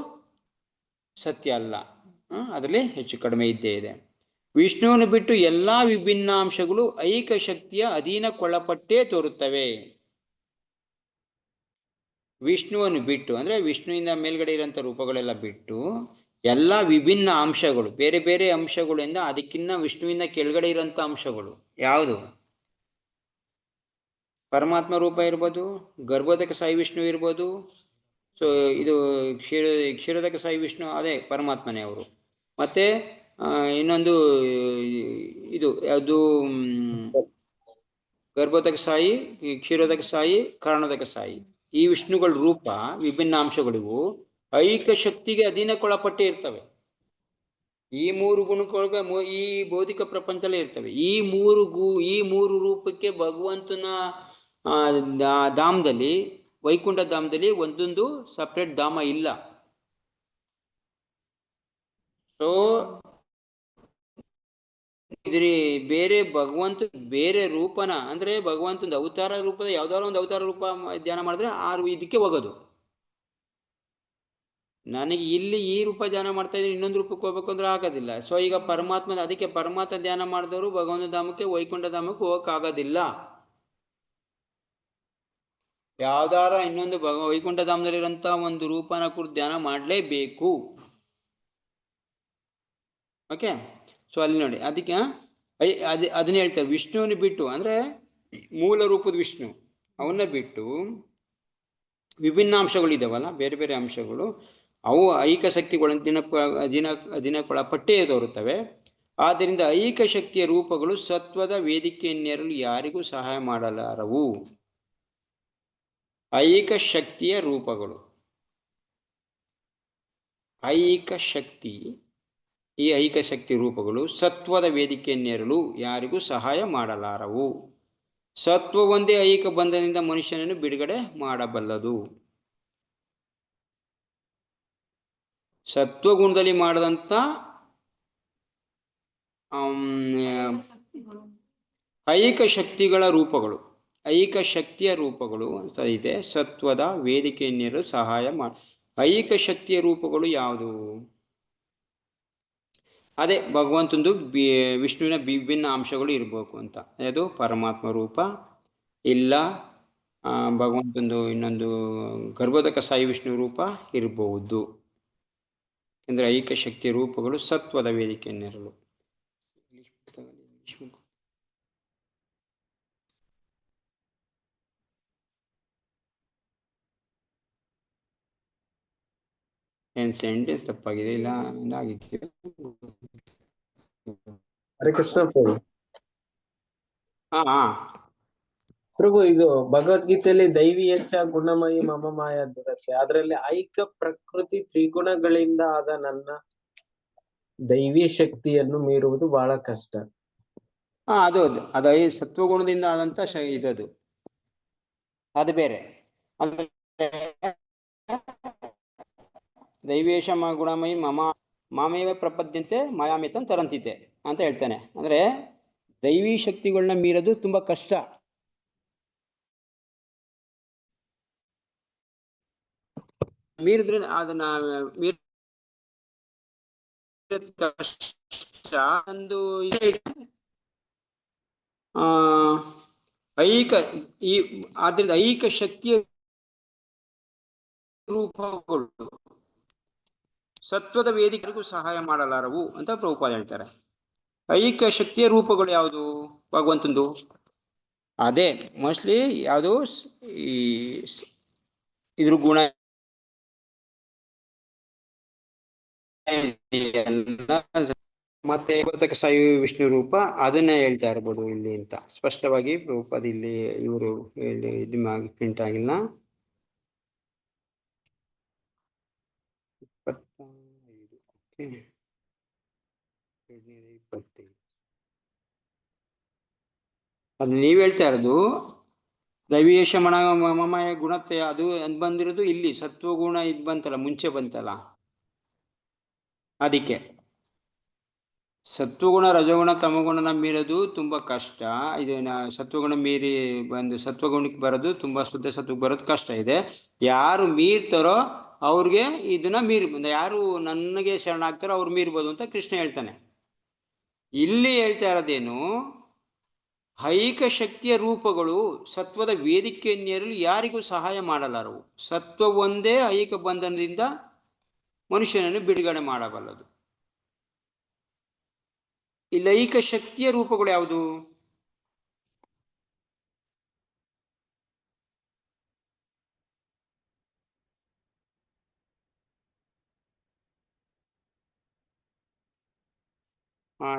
ಸತ್ಯ ಅಲ್ಲ. ಅದರಲ್ಲಿ ಹೆಚ್ಚು ಕಡಿಮೆ ಇದ್ದೇ ಇದೆ. ವಿಷ್ಣುವನ್ನು ಬಿಟ್ಟು ಎಲ್ಲ ವಿಭಿನ್ನಾಂಶಗಳು ಐಕ ಶಕ್ತಿಯ ಅಧೀನಕ್ಕೊಳಪಟ್ಟೇ ತೋರುತ್ತವೆ. ವಿಷ್ಣುವನ್ನು ಬಿಟ್ಟು ಅಂದರೆ ವಿಷ್ಣುವಿನ ಮೇಲ್ಗಡೆ ಇರೋಂಥ ರೂಪಗಳೆಲ್ಲ ಬಿಟ್ಟು ಎಲ್ಲ ವಿಭಿನ್ನ ಅಂಶಗಳು, ಬೇರೆ ಬೇರೆ ಅಂಶಗಳಿಂದ ಅದಕ್ಕಿನ್ನ ವಿಷ್ಣುವಿನ ಕೆಳಗಡೆ ಇರೋಂಥ ಅಂಶಗಳು ಯಾವುದು? ಪರಮಾತ್ಮ ರೂಪ ಇರ್ಬೋದು, ಗರ್ಭೋದಕ ಸಾಯಿ ವಿಷ್ಣು ಇರ್ಬೋದು. ಸೊ ಇದು ಕ್ಷೀರೋದಕ ಸಾಯಿ ವಿಷ್ಣು ಅದೇ ಪರಮಾತ್ಮನೇ ಅವರು. ಮತ್ತೆ ಇನ್ನೊಂದು ಇದು ಯಾವುದು, ಗರ್ಭೋದಕ ಸಾಯಿ, ಕ್ಷೀರೋದಕ ಸಾಯಿ, ಕಾರಣೋದಕ ಸಾಯಿ. ಈ ವಿಷ್ಣುಗಳ ರೂಪ ವಿಭಿನ್ನ ಅಂಶಗಳಿವು ಐಕ ಶಕ್ತಿಗೆ ಅಧೀನಕ್ಕೊಳಪಟ್ಟೇ ಇರ್ತವೆ. ಈ ಮೂರು ಗುಣಕ್ಕೊಳಗ ಈ ಭೌತಿಕ ಪ್ರಪಂಚದಲ್ಲೇ ಇರ್ತವೆ. ಈ ಮೂರು ರೂಪಕ್ಕೆ ಭಗವಂತನ ಧಾಮದಲ್ಲಿ, ವೈಕುಂಠ ಧಾಮದಲ್ಲಿ ಒಂದೊಂದು ಸಪ್ರೇಟ್ ಧಾಮ ಇಲ್ಲ. ಸೊ ಇದ್ರಿ ಬೇರೆ ಭಗವಂತ ಬೇರೆ ರೂಪನ ಅಂದ್ರೆ ಭಗವಂತನ ಅವತಾರ ರೂಪದ ಯಾವ್ದಾದ್ರು ಒಂದು ಅವತಾರ ರೂಪ ಧ್ಯಾನ ಮಾಡಿದ್ರೆ ಇದಕ್ಕೆ ಹೋಗೋದು. ನನಗೆ ಇಲ್ಲಿ ಈ ರೂಪ ಧ್ಯಾನ ಮಾಡ್ತಾ ಇದ್ರೆ ಇನ್ನೊಂದು ರೂಪಕ್ಕೆ ಹೋಗ್ಬೇಕು ಅಂದ್ರೆ ಆಗೋದಿಲ್ಲ. ಸೊ ಈಗ ಪರಮಾತ್ಮ, ಅದಕ್ಕೆ ಪರಮಾತ್ಮ ಧ್ಯಾನ ಮಾಡಿದವರು ಭಗವಂತ ಧಾಮಕ್ಕೆ, ವೈಕುಂಠ ಧಾಮಕ್ಕೆ ಹೋಗಕ್ಕಾಗೋದಿಲ್ಲ. ಯಾವ್ದಾರ ಇನ್ನೊಂದು ವೈಕುಂಠ ಧಾಮದಲ್ಲಿರೋಂಥ ಒಂದು ರೂಪನ ಕುರಿತು ಧ್ಯಾನ ಮಾಡಲೇಬೇಕು. ಓಕೆ, ಸೊ ಅಲ್ಲಿ ನೋಡಿ ಅದಕ್ಕೆ ಅದನ್ನ ಹೇಳ್ತಾರೆ. ವಿಷ್ಣುವನ್ನ ಬಿಟ್ಟು ಅಂದ್ರೆ ಮೂಲ ರೂಪದ ವಿಷ್ಣು ಅವನ್ನ ಬಿಟ್ಟು ವಿಭಿನ್ನ ಅಂಶಗಳಿದಾವಲ್ಲ, ಬೇರೆ ಬೇರೆ ಅಂಶಗಳು, ಅವು ಐಕ ಶಕ್ತಿಗಳ ದಿನಕ್ಕೊಳಪಟ್ಟೇ ತೋರುತ್ತವೆ. ಆದ್ದರಿಂದ ಐಕ ಶಕ್ತಿಯ ರೂಪಗಳು ಸತ್ವದ ವೇದಿಕೆಯನ್ನೇರಲು ಯಾರಿಗೂ ಸಹಾಯ ಮಾಡಲಾರವು. ಐಕ ಶಕ್ತಿಯ ರೂಪಗಳು, ಐಕ ಶಕ್ತಿ, ಈ ಐಕ ಶಕ್ತಿ ರೂಪಗಳು ಸತ್ವದ ವೇದಿಕೆಯನ್ನೇರಲು ಯಾರಿಗೂ ಸಹಾಯ ಮಾಡಲಾರವು. ಸತ್ವ ಒಂದೇ ಐಕ ಬಂಧನದಿಂದ ಮನುಷ್ಯನನ್ನು ಬಿಡುಗಡೆ ಮಾಡಬಲ್ಲದು. ಸತ್ವಗುಣದಲ್ಲಿ ಮಾಡದಂತ ಐಕ ಶಕ್ತಿಗಳ ರೂಪಗಳು, ಐಕ ಶಕ್ತಿಯ ರೂಪಗಳು ಅಂತ ಇದೆ. ಸತ್ವದ ವೇದಿಕೆಯನ್ನೇರಲು ಸಹಾಯ ಮಾಡ ಐಕ ಶಕ್ತಿಯ ರೂಪಗಳು ಯಾವುದು? ಅದೇ ಭಗವಂತಂದು ವಿಷ್ಣುವಿನ ವಿಭಿನ್ನ ಅಂಶಗಳು ಇರಬೇಕು ಅಂತ. ಅದು ಪರಮಾತ್ಮ ರೂಪ ಇಲ್ಲ, ಭಗವಂತಂದು ಇನ್ನೊಂದು ಗರ್ಭೋದಕ ಸಾಯಿ ವಿಷ್ಣು ರೂಪ ಇರಬಹುದು. ಅಂದರೆ ಐಕ ಶಕ್ತಿಯ ರೂಪಗಳು ಸತ್ವದ ವೇದಿಕೆಯನ್ನಿರಲು. ಏನ್ ಸೆಂಟೆನ್ಸ್ ತಪ್ಪಾಗಿದೆ ಇಲ್ಲ ಆಗಿತ್ತು? ಹರೇ ಕೃಷ್ಣ ಪ್ರಭು. ಹಾ ಪ್ರಭು, ಇದು ಭಗವದ್ಗೀತೆಯಲ್ಲಿ ದೈವೀಯಶ ಗುಣಮಯಿ ಮಮ ಮಾಯ ದುರತೆ, ಅದರಲ್ಲಿ ಐಕ ಪ್ರಕೃತಿ ತ್ರಿಗುಣಗಳಿಂದ ಆದ ನನ್ನ ದೈವಿ ಶಕ್ತಿಯನ್ನು ಮೀರುವುದು ಬಹಳ ಕಷ್ಟ. ಅದು ಸತ್ವಗುಣದಿಂದ ಆದಂತ ಇದದು, ಅದು ಬೇರೆ. ಅಂದ್ರೆ ದೈವೇಶ ಗುಣಮಯಿ ಮಾಮೇವ ಪ್ರಪದ್ಯಂತೆ ಮಾಯಾಮಿತಂ ತರಂತಿತೆ ಅಂತ ಹೇಳ್ತಾನೆ. ಅಂದ್ರೆ ದೈವಿ ಶಕ್ತಿಗಳನ್ನ ಮೀರೋದು ತುಂಬಾ ಕಷ್ಟ. ಮೀರಿದ್ರೆ ಅದನ್ನ ಕಷ್ಟ. ಒಂದು ಐಕ ಆದ್ರಿಂದ ಐಕ ಶಕ್ತಿಯ ರೂಪಗಳು ಸತ್ವದ ವೇದಿಕೆಗೂ ಸಹಾಯ ಮಾಡಲಾರವು ಅಂತ ಪ್ರಭುಪಾದ ಹೇಳ್ತಾರೆ. ಐಕ ಶಕ್ತಿಯ ರೂಪಗಳು ಯಾವುದು ಭಗವಂತಂದು? ಅದೇ ಮೋಸ್ಟ್ಲಿ ಯಾವುದು ಈ ಇದ್ರ ಗುಣ ಮತ್ತೆ ಗರ್ಭೋದಕ ಸಾಯಿ ವಿಷ್ಣು ರೂಪ ಅದನ್ನ ಹೇಳ್ತಾ ಇರ್ಬೋದು ಇಲ್ಲಿ ಅಂತ ಸ್ಪಷ್ಟವಾಗಿ ಪ್ರಭುಪಾದ ಇಲ್ಲಿ ಇವರು ಇದು ಪ್ರಿಂಟ್ ಆಗಿಲ್ಲ. 25 ಅದು ನೀವ್ ಹೇಳ್ತಾ ಇರೋದು ದೈವೀಯಶ ಮನೋಮಯ ಗುಣತೆ ಅದು ಬಂದಿರೋದು ಇಲ್ಲಿ ಸತ್ವಗುಣ ಇದು ಬಂತಲ್ಲ, ಮುಂಚೆ ಬಂತಲ್ಲ, ಅದಕ್ಕೆ ಸತ್ವಗುಣ ರಜಗುಣ ತಮಗುಣನ ಮೀರೋದು ತುಂಬ ಕಷ್ಟ. ಇದು ಸತ್ವಗುಣ ಮೀರಿ ಬಂದು ಸತ್ವಗುಣಕ್ಕೆ ಬರೋದು ತುಂಬ ಶುದ್ಧ ಸತ್ವಕ್ಕೆ ಬರೋದು ಕಷ್ಟ ಇದೆ. ಯಾರು ಮೀರ್ತಾರೋ ಅವ್ರಿಗೆ ಇದನ್ನ ಮೀರ್ಬೋದು, ಯಾರು ನನಗೆ ಶರಣಾಗ್ತಾರೋ ಅವ್ರು ಮೀರ್ಬೋದು ಅಂತ ಕೃಷ್ಣ ಹೇಳ್ತಾನೆ. ಇಲ್ಲಿ ಹೇಳ್ತಾ ಇರೋದೇನು, ಐಕ ಶಕ್ತಿಯ ರೂಪಗಳು ಸತ್ವದ ವೇದಿಕೆಯನ್ನೇರಲು ಯಾರಿಗೂ ಸಹಾಯ ಮಾಡಲಾರವು. ಸತ್ವ ಒಂದೇ ಐಕ ಬಂಧನದಿಂದ ಮನುಷ್ಯನನ್ನು ಬಿಡುಗಡೆ ಮಾಡಬಲ್ಲದು. ಇಲ್ಲಿ ಐಕ ಶಕ್ತಿಯ ರೂಪಗಳು ಯಾವುದು?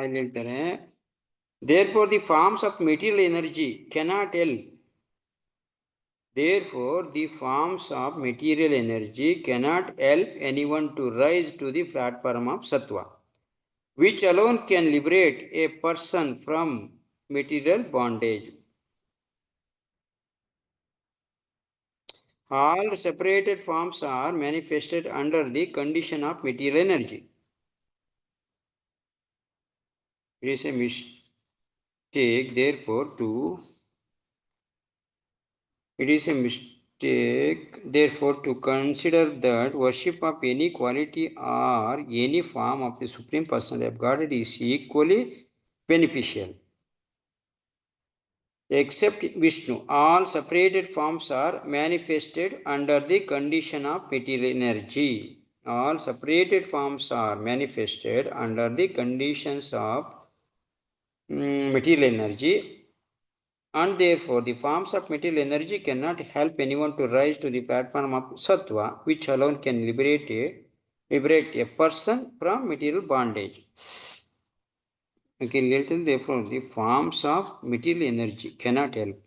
ಇಲ್ಲಿ ಹೇಳ್ತಾರೆ, therefore the forms of material energy cannot help. Therefore the forms of material energy cannot help anyone to rise to the platform of sattva, which alone can liberate a person from material bondage. All separated forms are manifested under the condition of material energy. It is a mistake, therefore, to consider that worship of any quality or any form of the Supreme Personality of Godhead is equally beneficial. Except Vishnu, all separated forms are manifested under the condition of material energy. All separated forms are manifested under the conditions of material energy, and therefore the forms of material energy cannot help anyone to rise to the platform of sattva, which alone can liberate a person from material bondage. Okay, therefore the forms of material energy cannot help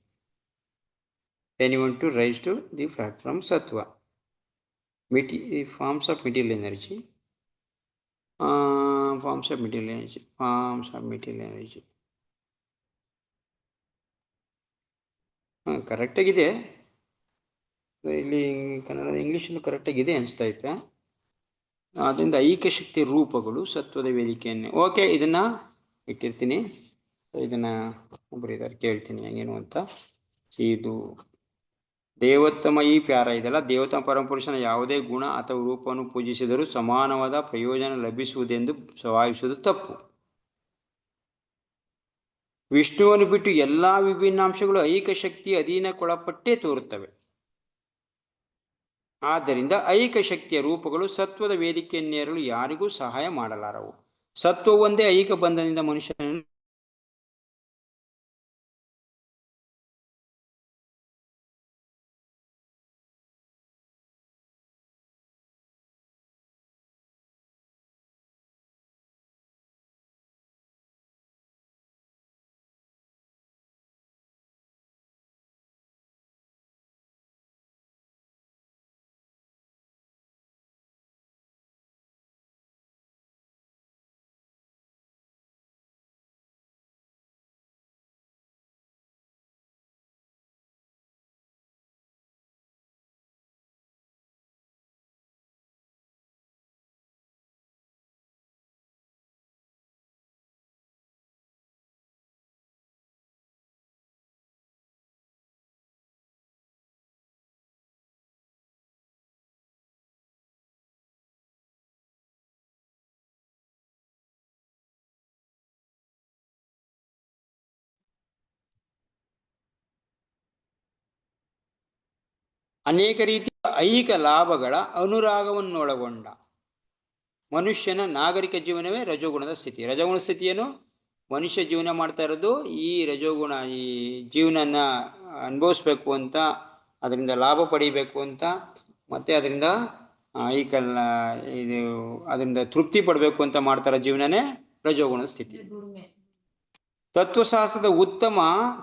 anyone to rise to the platform sattva. Forms of material energy. Forms of material energy. ಕರೆಕ್ಟಾಗಿದೆ ಇಲ್ಲಿ, ಕನ್ನಡದ ಇಂಗ್ಲೀಷನ್ನು ಕರೆಕ್ಟಾಗಿದೆ ಅನಿಸ್ತೈತೆ. ಆದ್ದರಿಂದ ಐಕ್ಯ ಶಕ್ತಿ ರೂಪಗಳು ಸತ್ವದ ವೇದಿಕೆಯನ್ನೇ. Okay, ಇದನ್ನು ಇಟ್ಟಿರ್ತೀನಿ. ಇದನ್ನು ಒಬ್ಬರಿದ್ದಾರೆ ಕೇಳ್ತೀನಿ ಹೆಂಗೇನು ಅಂತ. ಇದು ದೇವೋತ್ತಮ ಈ ಪ್ಯಾರ ಇದೆಲ್ಲ, ದೇವೋತ್ತಮ ಪರಮಪುರುಷನ ಯಾವುದೇ ಗುಣ ಅಥವಾ ರೂಪವನ್ನು ಪೂಜಿಸಿದರೂ ಸಮಾನವಾದ ಪ್ರಯೋಜನ ಲಭಿಸುವುದೆಂದು ಭಾವಿಸುವುದು ತಪ್ಪು. ವಿಷ್ಣುವನ್ನು ಬಿಟ್ಟು ಎಲ್ಲ ವಿಭಿನ್ನಾಂಶಗಳು ಐಕ ಶಕ್ತಿ ಅಧೀನಕ್ಕೊಳಪಟ್ಟೇ ತೋರುತ್ತವೆ. ಆದ್ದರಿಂದ ಐಕ ಶಕ್ತಿಯ ರೂಪಗಳು ಸತ್ವದ ವೇದಿಕೆಯನ್ನೇರಲು ಯಾರಿಗೂ ಸಹಾಯ ಮಾಡಲಾರವು. ಸತ್ವ ಒಂದೇ ಐಕ ಬಂಧನದಿಂದ ಮನುಷ್ಯನನ್ನು ಅನೇಕ ರೀತಿಯ ಐಹಿಕ ಲಾಭಗಳ ಅನುರಾಗವನ್ನೊಳಗೊಂಡ ಮನುಷ್ಯನ ನಾಗರಿಕ ಜೀವನವೇ ರಜೋಗುಣದ ಸ್ಥಿತಿ. ರಜೋಗುಣ ಸ್ಥಿತಿಯನ್ನು ಮನುಷ್ಯ ಜೀವನ ಮಾಡ್ತಾ ಇರೋದು ಈ ರಜೋಗುಣ, ಈ ಜೀವನನ ಅನುಭವಿಸ್ಬೇಕು ಅಂತ, ಅದರಿಂದ ಲಾಭ ಪಡಿಬೇಕು ಅಂತ, ಮತ್ತು ಅದರಿಂದ ಅದರಿಂದ ತೃಪ್ತಿ ಪಡಬೇಕು ಅಂತ ಮಾಡ್ತಾರೋ ಜೀವನನೇ ರಜೋಗುಣದ ಸ್ಥಿತಿ. ತತ್ವಶಾಸ್ತ್ರದ ಉತ್ತಮ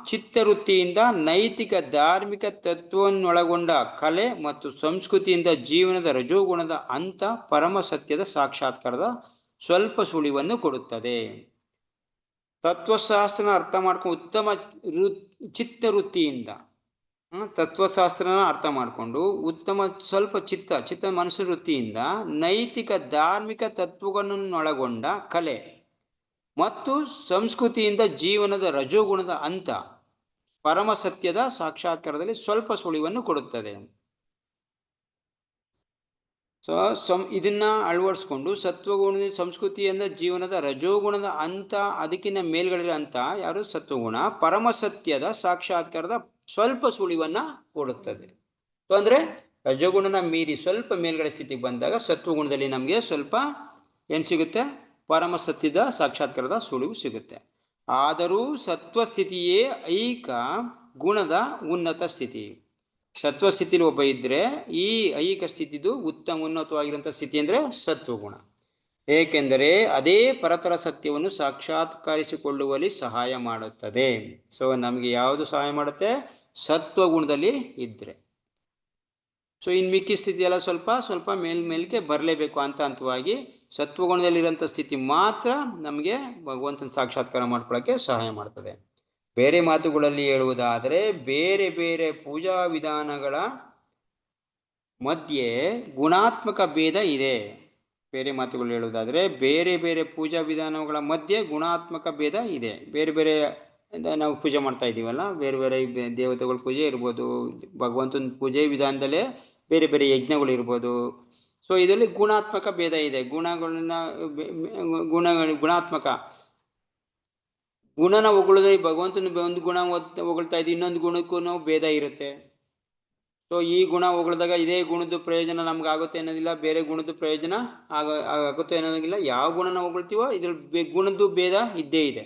ಚಿತ್ತವೃತ್ತಿಯಿಂದ ನೈತಿಕ ಧಾರ್ಮಿಕ ತತ್ವವನ್ನೊಳಗೊಂಡ ಕಲೆ ಮತ್ತು ಸಂಸ್ಕೃತಿಯಿಂದ ಜೀವನದ ರಜೋಗುಣದ ಹಂತ ಪರಮ ಸತ್ಯದ ಸಾಕ್ಷಾತ್ಕಾರದ ಸ್ವಲ್ಪ ಸುಳಿವನ್ನು ಕೊಡುತ್ತದೆ. ತತ್ವಶಾಸ್ತ್ರನ ಅರ್ಥ ಮಾಡ್ಕೊಂಡು ಉತ್ತಮ ಚಿತ್ತವೃತ್ತಿಯಿಂದ ತತ್ವಶಾಸ್ತ್ರನ ಅರ್ಥ ಮಾಡಿಕೊಂಡು ಉತ್ತಮ ಸ್ವಲ್ಪ ಚಿತ್ತ ಮನಸ್ಸು ವೃತ್ತಿಯಿಂದ ನೈತಿಕ ಧಾರ್ಮಿಕ ತತ್ವಗಳನ್ನೊಳಗೊಂಡ ಕಲೆ ಮತ್ತು ಸಂಸ್ಕೃತಿಯಿಂದ ಜೀವನದ ರಜೋಗುಣದ ಹಂತ ಪರಮ ಸತ್ಯದ ಸಾಕ್ಷಾತ್ಕಾರದಲ್ಲಿ ಸ್ವಲ್ಪ ಸುಳಿವನ್ನು ಕೊಡುತ್ತದೆ. ಸೊ ಇದನ್ನ ಅಳವಡಿಸ್ಕೊಂಡು ಸತ್ವಗುಣದ ಸಂಸ್ಕೃತಿಯಿಂದ ಜೀವನದ ರಜೋಗುಣದ ಹಂತ ಅದಕ್ಕಿಂತ ಮೇಲ್ಗಡೆ ಹಂತ ಯಾರು ಸತ್ವಗುಣ ಪರಮ ಸತ್ಯದ ಸಾಕ್ಷಾತ್ಕಾರದ ಸ್ವಲ್ಪ ಸುಳಿವನ್ನ ಕೊಡುತ್ತದೆ. ಸೊ ಅಂದ್ರೆ ರಜೋಗುಣನ ಮೀರಿ ಸ್ವಲ್ಪ ಮೇಲ್ಗಡೆ ಸ್ಥಿತಿಗೆ ಬಂದಾಗ ಸತ್ವಗುಣದಲ್ಲಿ ನಮಗೆ ಸ್ವಲ್ಪ ಏನು ಸಿಗುತ್ತೆ, ಪರಮ ಸತ್ಯದ ಸಾಕ್ಷಾತ್ಕಾರದ ಸುಳಿವು ಸಿಗುತ್ತೆ. ಆದರೂ ಸತ್ವಸ್ಥಿತಿಯೇ ಐಕ ಗುಣದ ಉನ್ನತ ಸ್ಥಿತಿ. ಸತ್ವಸ್ಥಿತಿಲಿ ಒಬ್ಬ ಇದ್ರೆ ಈ ಐಕ ಸ್ಥಿತಿದು ಉನ್ನತವಾಗಿರುವಂಥ ಸ್ಥಿತಿ ಅಂದರೆ ಸತ್ವಗುಣ. ಏಕೆಂದರೆ ಅದೇ ಪರತರ ಸತ್ಯವನ್ನು ಸಾಕ್ಷಾತ್ಕರಿಸಿಕೊಳ್ಳುವಲ್ಲಿ ಸಹಾಯ ಮಾಡುತ್ತದೆ. ಸೊ ನಮಗೆ ಯಾವುದು ಸಹಾಯ ಮಾಡುತ್ತೆ? ಸತ್ವಗುಣದಲ್ಲಿ ಇದ್ರೆ. ಸೊ ಇನ್ನು ಮಿಕ್ಕಿ ಸ್ಥಿತಿ ಎಲ್ಲ ಸ್ವಲ್ಪ ಮೇಲ್ಮೇಲಕ್ಕೆ ಬರಲೇಬೇಕು ಹಂತವಾಗಿ. ಸತ್ವಗುಣದಲ್ಲಿರೋಂಥ ಸ್ಥಿತಿ ಮಾತ್ರ ನಮಗೆ ಭಗವಂತನ ಸಾಕ್ಷಾತ್ಕಾರ ಮಾಡ್ಕೊಳ್ಳೋಕ್ಕೆ ಸಹಾಯ ಮಾಡ್ತದೆ. ಬೇರೆ ಮಾತುಗಳಲ್ಲಿ ಹೇಳುವುದಾದರೆ ಬೇರೆ ಬೇರೆ ಪೂಜಾ ವಿಧಾನಗಳ ಮಧ್ಯೆ ಗುಣಾತ್ಮಕ ಭೇದ ಇದೆ. ಬೇರೆ ಮಾತುಗಳು ಹೇಳುವುದಾದರೆ ಬೇರೆ ಬೇರೆ ಪೂಜಾ ವಿಧಾನಗಳ ಮಧ್ಯೆ ಗುಣಾತ್ಮಕ ಭೇದ ಇದೆ. ಬೇರೆ ಬೇರೆ ನಾವು ಪೂಜೆ ಮಾಡ್ತಾ ಇದ್ದೀವಲ್ಲ, ಬೇರೆ ಬೇರೆ ದೇವತೆಗಳ ಪೂಜೆ ಇರ್ಬೋದು, ಭಗವಂತನ ಪೂಜೆ ವಿಧಾನದಲ್ಲೇ ಬೇರೆ ಬೇರೆ ಯಜ್ಞಗಳು ಇರ್ಬೋದು. ಸೊ ಇದರಲ್ಲಿ ಗುಣಾತ್ಮಕ ಭೇದ ಇದೆ. ಗುಣಾತ್ಮಕ ಗುಣನ ಹೊಗಳೋದು, ಭಗವಂತನ ಒಂದು ಗುಣ ಹೊಗಳ್ತಾ ಇದ್ದೀವಿ, ಇನ್ನೊಂದು ಗುಣಕ್ಕೂ ಭೇದ ಇರುತ್ತೆ. ಸೊ ಈ ಗುಣ ಹೊಗಳಿದಾಗ ಇದೇ ಗುಣದ ಪ್ರಯೋಜನ ನಮ್ಗೆ ಆಗುತ್ತೆ ಅನ್ನೋದಿಲ್ಲ, ಬೇರೆ ಗುಣದ ಪ್ರಯೋಜನ ಆಗುತ್ತೆ ಅನ್ನೋದಿಲ್ಲ. ಯಾವ ಗುಣನ ಹೊಗಳ್ತೀವೋ ಇದ್ರ ಗುಣದ್ದು ಭೇದ ಇದ್ದೇ ಇದೆ.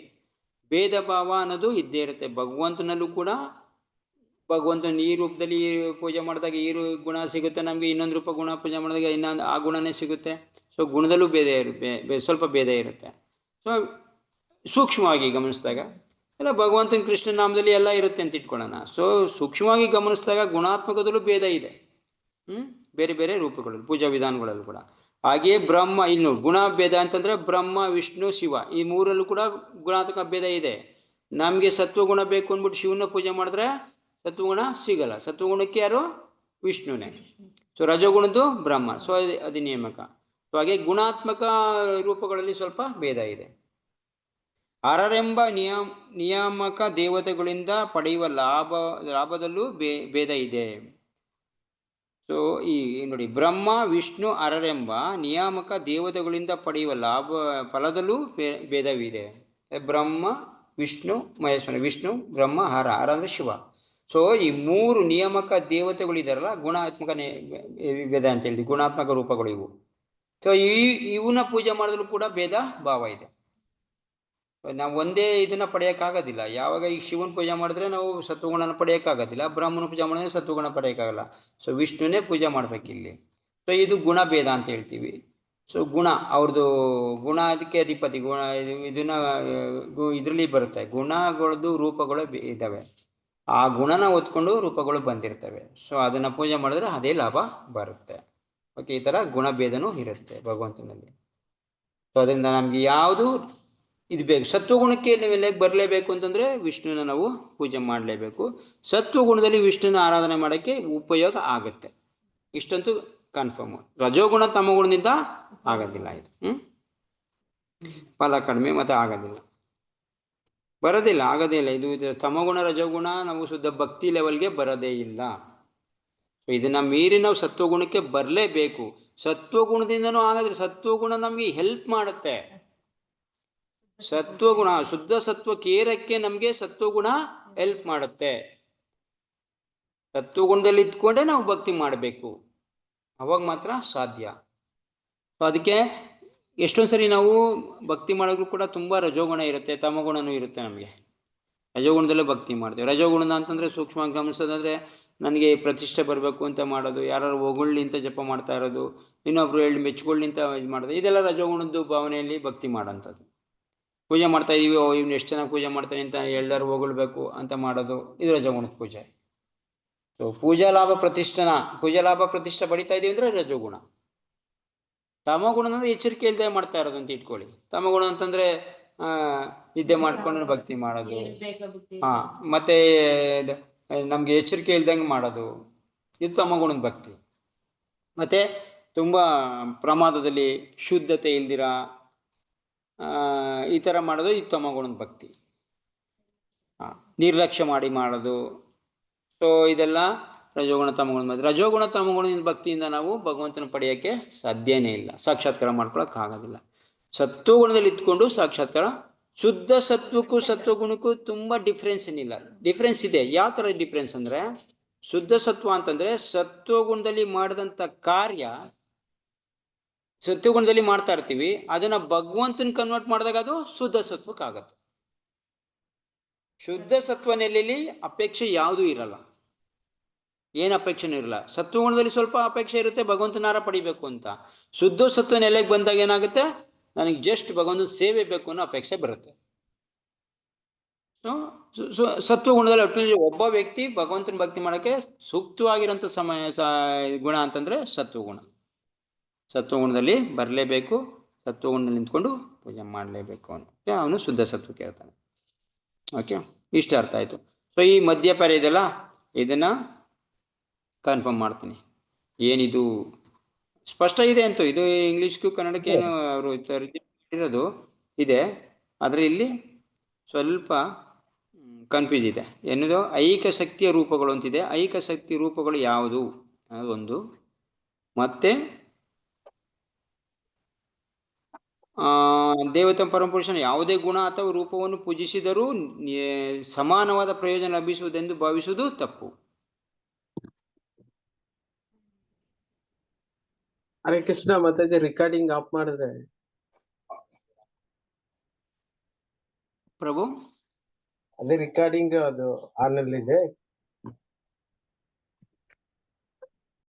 ಭೇದ ಭಾವ ಅನ್ನೋದು ಇದ್ದೇ ಇರುತ್ತೆ. ಭಗವಂತನಲ್ಲೂ ಕೂಡ ಭಗವಂತನ ಈ ರೂಪದಲ್ಲಿ ಪೂಜೆ ಮಾಡಿದಾಗ ಈ ಗುಣ ಸಿಗುತ್ತೆ ನಮಗೆ, ಇನ್ನೊಂದು ರೂಪ ಗುಣ ಪೂಜೆ ಮಾಡಿದಾಗ ಇನ್ನೊಂದು ಆ ಗುಣನೇ ಸಿಗುತ್ತೆ. ಸೊ ಗುಣದಲ್ಲೂ ಸ್ವಲ್ಪ ಭೇದ ಇರುತ್ತೆ. ಸೊ ಸೂಕ್ಷ್ಮವಾಗಿ ಗಮನಿಸಿದಾಗ ಎಲ್ಲ ಭಗವಂತನ ಕೃಷ್ಣ ನಾಮದಲ್ಲಿ ಎಲ್ಲ ಇರುತ್ತೆ ಅಂತ ಇಟ್ಕೊಳ್ಳೋಣ. ಸೊ ಸೂಕ್ಷ್ಮವಾಗಿ ಗಮನಿಸಿದಾಗ ಗುಣಾತ್ಮಕದಲ್ಲೂ ಭೇದ ಇದೆ, ಬೇರೆ ಬೇರೆ ರೂಪಗಳಲ್ಲಿ ಪೂಜಾ ವಿಧಾನಗಳಲ್ಲೂ ಕೂಡ. ಹಾಗೆಯೇ ಬ್ರಹ್ಮ, ಇನ್ನು ಗುಣ ಭೇದ ಅಂತಂದ್ರೆ ಬ್ರಹ್ಮ ವಿಷ್ಣು ಶಿವ ಈ ಮೂರಲ್ಲೂ ಕೂಡ ಗುಣಾತ್ಮಕ ಭೇದ ಇದೆ. ನಮಗೆ ಸತ್ವಗುಣ ಬೇಕು ಅಂದ್ಬಿಟ್ಟು ಶಿವನ ಪೂಜೆ ಮಾಡಿದ್ರೆ ಸತ್ವಗುಣ ಸಿಗಲ್ಲ. ಸತ್ವಗುಣಕ್ಕೆ ಯಾರು? ವಿಷ್ಣುನೇ. ಸೊ ರಜೋಗುಣದ್ದು ಬ್ರಹ್ಮ. ಸೊ ಅದು ನಿಯಾಮಕ. ಸೊ ಹಾಗೆ ಗುಣಾತ್ಮಕ ರೂಪಗಳಲ್ಲಿ ಸ್ವಲ್ಪ ಭೇದ ಇದೆ. ಅರರೆಂಬ ನಿಯಾಮಕ ದೇವತೆಗಳಿಂದ ಪಡೆಯುವ ಲಾಭದಲ್ಲೂ ಭೇದ ಇದೆ. ಸೊ ಈ ನೋಡಿ, ಬ್ರಹ್ಮ ವಿಷ್ಣು ಅರರೆಂಬ ನಿಯಾಮಕ ದೇವತೆಗಳಿಂದ ಪಡೆಯುವ ಫಲದಲ್ಲೂ ಭೇದವಿದೆ. ಬ್ರಹ್ಮ ವಿಷ್ಣು ಮಹೇಶ್ವರ, ವಿಷ್ಣು ಬ್ರಹ್ಮ ಹರ ಅಂದರೆ ಶಿವ. ಸೊ ಈ ಮೂರು ನಿಯಾಮಕ ದೇವತೆಗಳಿದಾರಲ್ಲ, ಗುಣಾತ್ಮಕ ಭೇದ ಅಂತ ಹೇಳಿದ್ವಿ, ಗುಣಾತ್ಮಕ ರೂಪಗಳು ಇವು. ಸೊ ಇವನ್ನ ಪೂಜೆ ಮಾಡಿದ್ರು ಕೂಡ ಭೇದ ಭಾವ ಇದೆ. ನಾವು ಒಂದೇ ಇದನ್ನ ಪಡೆಯೋಕ್ಕಾಗೋದಿಲ್ಲ. ಯಾವಾಗ ಈ ಶಿವನ ಪೂಜೆ ಮಾಡಿದ್ರೆ ನಾವು ಸತ್ವಗುಣನ ಪಡೆಯೋಕ್ಕಾಗೋದಿಲ್ಲ, ಬ್ರಹ್ಮನ ಪೂಜೆ ಮಾಡಿದ್ರೆ ಸತ್ವಗುಣ ಪಡೆಯೋಕ್ಕಾಗಲ್ಲ. ಸೊ ವಿಷ್ಣುನೇ ಪೂಜೆ ಮಾಡ್ಬೇಕಿಲ್ಲಿ. ಸೊ ಇದು ಗುಣ ಭೇದ ಅಂತ ಹೇಳ್ತೀವಿ. ಸೊ ಗುಣ ಅವ್ರದ್ದು ಗುಣ ಅದಕ್ಕೆ ಅಧಿಪತಿ ಗುಣ ಇದನ್ನ ಇದರಲ್ಲಿ ಬರುತ್ತೆ. ಗುಣಗಳದ್ದು ರೂಪಗಳು ಇದ್ದಾವೆ, ಆ ಗುಣನ ಹೊತ್ಕೊಂಡು ರೂಪಗಳು ಬಂದಿರ್ತವೆ. ಸೊ ಅದನ್ನ ಪೂಜೆ ಮಾಡಿದ್ರೆ ಅದೇ ಲಾಭ ಬರುತ್ತೆ. ಓಕೆ, ಈ ಥರ ಗುಣಭೇದನೂ ಇರುತ್ತೆ ಭಗವಂತನಲ್ಲಿ. ಸೊ ಅದರಿಂದ ನಮ್ಗೆ ಯಾವುದು ಇದು ಬೇಕು, ಸತ್ವಗುಣಕ್ಕೆ ನಾವೆಲ್ಲ ಬರಲೇಬೇಕು ಅಂತಂದರೆ ವಿಷ್ಣುನ ನಾವು ಪೂಜೆ ಮಾಡಲೇಬೇಕು. ಸತ್ವಗುಣದಲ್ಲಿ ವಿಷ್ಣುನ ಆರಾಧನೆ ಮಾಡೋಕ್ಕೆ ಉಪಯೋಗ ಆಗುತ್ತೆ, ಇಷ್ಟಂತೂ ಕನ್ಫರ್ಮ್. ರಜೋಗುಣ ತಮಗುಣದಿಂದ ಆಗೋದಿಲ್ಲ ಇದು. ಫಲ ಕಡಿಮೆ ಮತ್ತು ಆಗೋದಿಲ್ಲ, ಆಗೋದೇ ಇಲ್ಲ ಇದು. ತಮಗುಣ ರಜೋಗುಣ ನಾವು ಶುದ್ಧ ಭಕ್ತಿ ಲೆವೆಲ್ಗೆ ಬರೋದೇ ಇಲ್ಲ. ಇದನ್ನ ಮೀರಿ ನಾವು ಸತ್ವಗುಣಕ್ಕೆ ಬರಲೇಬೇಕು. ಸತ್ವಗುಣದಿಂದನೂ ಆಗೋದ್ರೆ ಸತ್ವಗುಣ ನಮಗೆ ಹೆಲ್ಪ್ ಮಾಡುತ್ತೆ. ಸತ್ವಗುಣ ಶುದ್ಧ ಸತ್ವ ಕೇರಕ್ಕೆ ನಮಗೆ ಸತ್ವಗುಣ ಹೆಲ್ಪ್ ಮಾಡುತ್ತೆ. ಸತ್ವಗುಣದಲ್ಲಿ ಇದ್ಕೊಂಡೆ ನಾವು ಭಕ್ತಿ ಮಾಡಬೇಕು, ಅವಾಗ ಮಾತ್ರ ಸಾಧ್ಯ. ಅದಕ್ಕೆ ಎಷ್ಟೊಂದು ಸರಿ ನಾವು ಭಕ್ತಿ ಮಾಡೋದು ಕೂಡ ತುಂಬ ರಜೋಗುಣ ಇರುತ್ತೆ, ತಮಗುಣನೂ ಇರುತ್ತೆ. ನಮಗೆ ರಜೋಗುಣದಲ್ಲೇ ಭಕ್ತಿ ಮಾಡ್ತೇವೆ. ರಜೋಗುಣದ ಅಂತಂದರೆ ಸೂಕ್ಷ್ಮವಾಗಿ ಗಮನಿಸೋದಂದರೆ ನನಗೆ ಪ್ರತಿಷ್ಠೆ ಬರಬೇಕು ಅಂತ ಮಾಡೋದು, ಯಾರು ಹೊಗಳ್ಳಿ ಅಂತ ಜಪ ಮಾಡ್ತಾ ಇರೋದು, ಇನ್ನೊಬ್ರು ಹೇಳಿ ಮೆಚ್ಕೊಳ್ಳಿ ಅಂತ ಇದು ಮಾಡೋದು, ಇದೆಲ್ಲ ರಜೋಗುಣದ್ದು ಭಾವನೆಯಲ್ಲಿ ಭಕ್ತಿ ಮಾಡೋಂಥದ್ದು. ಪೂಜೆ ಮಾಡ್ತಾ ಇದೀವಿ, ಇವ್ನು ಎಷ್ಟು ಚೆನ್ನಾಗಿ ಪೂಜೆ ಮಾಡ್ತಾನೆ ಅಂತ ಎಲ್ಲರೂ ಹೊಗಳ್ಬೇಕು ಅಂತ ಮಾಡೋದು, ಇದು ರಜೋಗುಣದ ಪೂಜೆ. ಸೊ ಪೂಜಾ ಲಾಭ ಪ್ರತಿಷ್ಠೆ ಬಡಿತಾ ಇದೀವಿ ಅಂದರೆ ರಜೋಗುಣ. ತಮಗುಣ ಅಂದ್ರೆ ಎಚ್ಚರಿಕೆ ಇಲ್ಲದೆ ಮಾಡ್ತಾ ಇರೋದು ಅಂತ ಇಟ್ಕೊಳ್ಳಿ. ತಮಗುಣ ಅಂತಂದ್ರೆ ನಿದ್ದೆ ಮಾಡ್ಕೊಂಡು ಭಕ್ತಿ ಮಾಡೋದು, ಮತ್ತೆ ನಮ್ಗೆ ಎಚ್ಚರಿಕೆ ಇಲ್ದಂಗೆ ಮಾಡೋದು, ಇದು ತಮಗುಣದ ಭಕ್ತಿ. ಮತ್ತೆ ತುಂಬಾ ಪ್ರಮಾದದಲ್ಲಿ ಶುದ್ಧತೆ ಇಲ್ದಿರ ಈ ತರ ಮಾಡೋದು ಇದು ತಮಗುಣದ ಭಕ್ತಿ. ನಿರ್ಲಕ್ಷ್ಯ ಮಾಡೋದು, ಸೊ ಇದೆಲ್ಲ ರಜೋಗುಣ ತಮಗುಣದ ಭಕ್ತಿ. ರಜೋಗುಣ ತಮಗುಣದ ಭಕ್ತಿಯಿಂದ ನಾವು ಭಗವಂತನ ಪಡೆಯೋಕ್ಕೆ ಸಾಧ್ಯನೇ ಇಲ್ಲ, ಸಾಕ್ಷಾತ್ಕಾರ ಮಾಡ್ಕೊಳಕ್ ಆಗೋದಿಲ್ಲ. ಸತ್ವಗುಣದಲ್ಲಿ ಇದ್ಕೊಂಡು ಸಾಕ್ಷಾತ್ಕಾರ. ಶುದ್ಧ ಸತ್ವಕ್ಕೂ ಸತ್ವಗುಣಕ್ಕೂ ತುಂಬಾ ಡಿಫ್ರೆನ್ಸ್ ಏನಿಲ್ಲ. ಡಿಫ್ರೆನ್ಸ್ ಇದೆ. ಯಾವ ತರ ಡಿಫ್ರೆನ್ಸ್ ಅಂದ್ರೆ, ಶುದ್ಧ ಸತ್ವ ಅಂತಂದ್ರೆ ಸತ್ವಗುಣದಲ್ಲಿ ಮಾಡಿದಂತ ಕಾರ್ಯ ಸತ್ವಗುಣದಲ್ಲಿ ಮಾಡ್ತಾ ಇರ್ತೀವಿ, ಅದನ್ನ ಭಗವಂತನ ಕನ್ವರ್ಟ್ ಮಾಡಿದಾಗ ಅದು ಶುದ್ಧ ಸತ್ವಕ್ಕೆ ಆಗತ್ತೆ. ಶುದ್ಧ ಸತ್ವ ನೆಲೆಯಲ್ಲಿ ಅಪೇಕ್ಷೆ ಯಾವುದೂ ಇರಲ್ಲ, ಏನ್ ಅಪೇಕ್ಷೆನೂ ಇರಲ್ಲ. ಸತ್ವಗುಣದಲ್ಲಿ ಸ್ವಲ್ಪ ಅಪೇಕ್ಷೆ ಇರುತ್ತೆ, ಭಗವಂತನಾರ ಪಡಿಬೇಕು ಅಂತ. ಶುದ್ಧ ಸತ್ವ ನೆಲೆಗೆ ಬಂದಾಗ ಏನಾಗುತ್ತೆ, ನನಗೆ ಜಸ್ಟ್ ಭಗವಂತನ ಸೇವೆ ಬೇಕು ಅನ್ನೋ ಅಪೇಕ್ಷೆ ಬರುತ್ತೆ. ಸತ್ವಗುಣದಲ್ಲಿ ಒಬ್ಬ ವ್ಯಕ್ತಿ ಭಗವಂತನ ಭಕ್ತಿ ಮಾಡಕ್ಕೆ ಸೂಕ್ತವಾಗಿರೋಂಥ ಗುಣ ಅಂತಂದ್ರೆ ಸತ್ವಗುಣ. ಸತ್ವಗುಣದಲ್ಲಿ ಬರಲೇಬೇಕು, ಸತ್ವಗುಣದಲ್ಲಿ ನಿಂತ್ಕೊಂಡು ಪೂಜೆ ಮಾಡಲೇಬೇಕು ಅವನು ಶುದ್ಧ ಸತ್ವ ಕೇಳ್ತಾನೆ. ಓಕೆ, ಇಷ್ಟ ಅರ್ಥ ಆಯ್ತು. ಸೊ ಈ ಮಧ್ಯಪರ್ಯ ಇದೆಲ್ಲ, ಇದನ್ನ ಕನ್ಫರ್ಮ್ ಮಾಡ್ತೀನಿ. ಏನಿದು ಸ್ಪಷ್ಟ ಇದೆ ಅಂತೂ, ಇದು ಇಂಗ್ಲಿಷ್ಗೂ ಕನ್ನಡಕ್ಕೆ ಏನು ಅವರು ಇರೋದು ಇದೆ, ಆದ್ರೆ ಇಲ್ಲಿ ಸ್ವಲ್ಪ ಕನ್ಫ್ಯೂಸ್ ಇದೆ. ಏನದು ಐಕ ಶಕ್ತಿಯ ರೂಪಗಳು ಅಂತಿದೆ. ಐಕ ಶಕ್ತಿ ರೂಪಗಳು ಯಾವುದು ಒಂದು, ಮತ್ತೆ ದೇವತಾ ಪರಮಪುರುಷನ ಯಾವುದೇ ಗುಣ ಅಥವಾ ರೂಪವನ್ನು ಪೂಜಿಸಿದರೂ ಸಮಾನವಾದ ಪ್ರಯೋಜನ ಲಭಿಸುವುದೆಂದು ಭಾವಿಸುವುದು ತಪ್ಪು. ಹರೇ ಕೃಷ್ಣ. ಮತ್ತೆ ರೆಕಾರ್ಡಿಂಗ್ ಆಫ್ ಮಾಡಿದ್ರೆ ಪ್ರಭು, ಅದೇ ರೆಕಾರ್ಡಿಂಗ್ ಅದು ಆನ್ ಅಲ್ಲಿ ಇದೆ.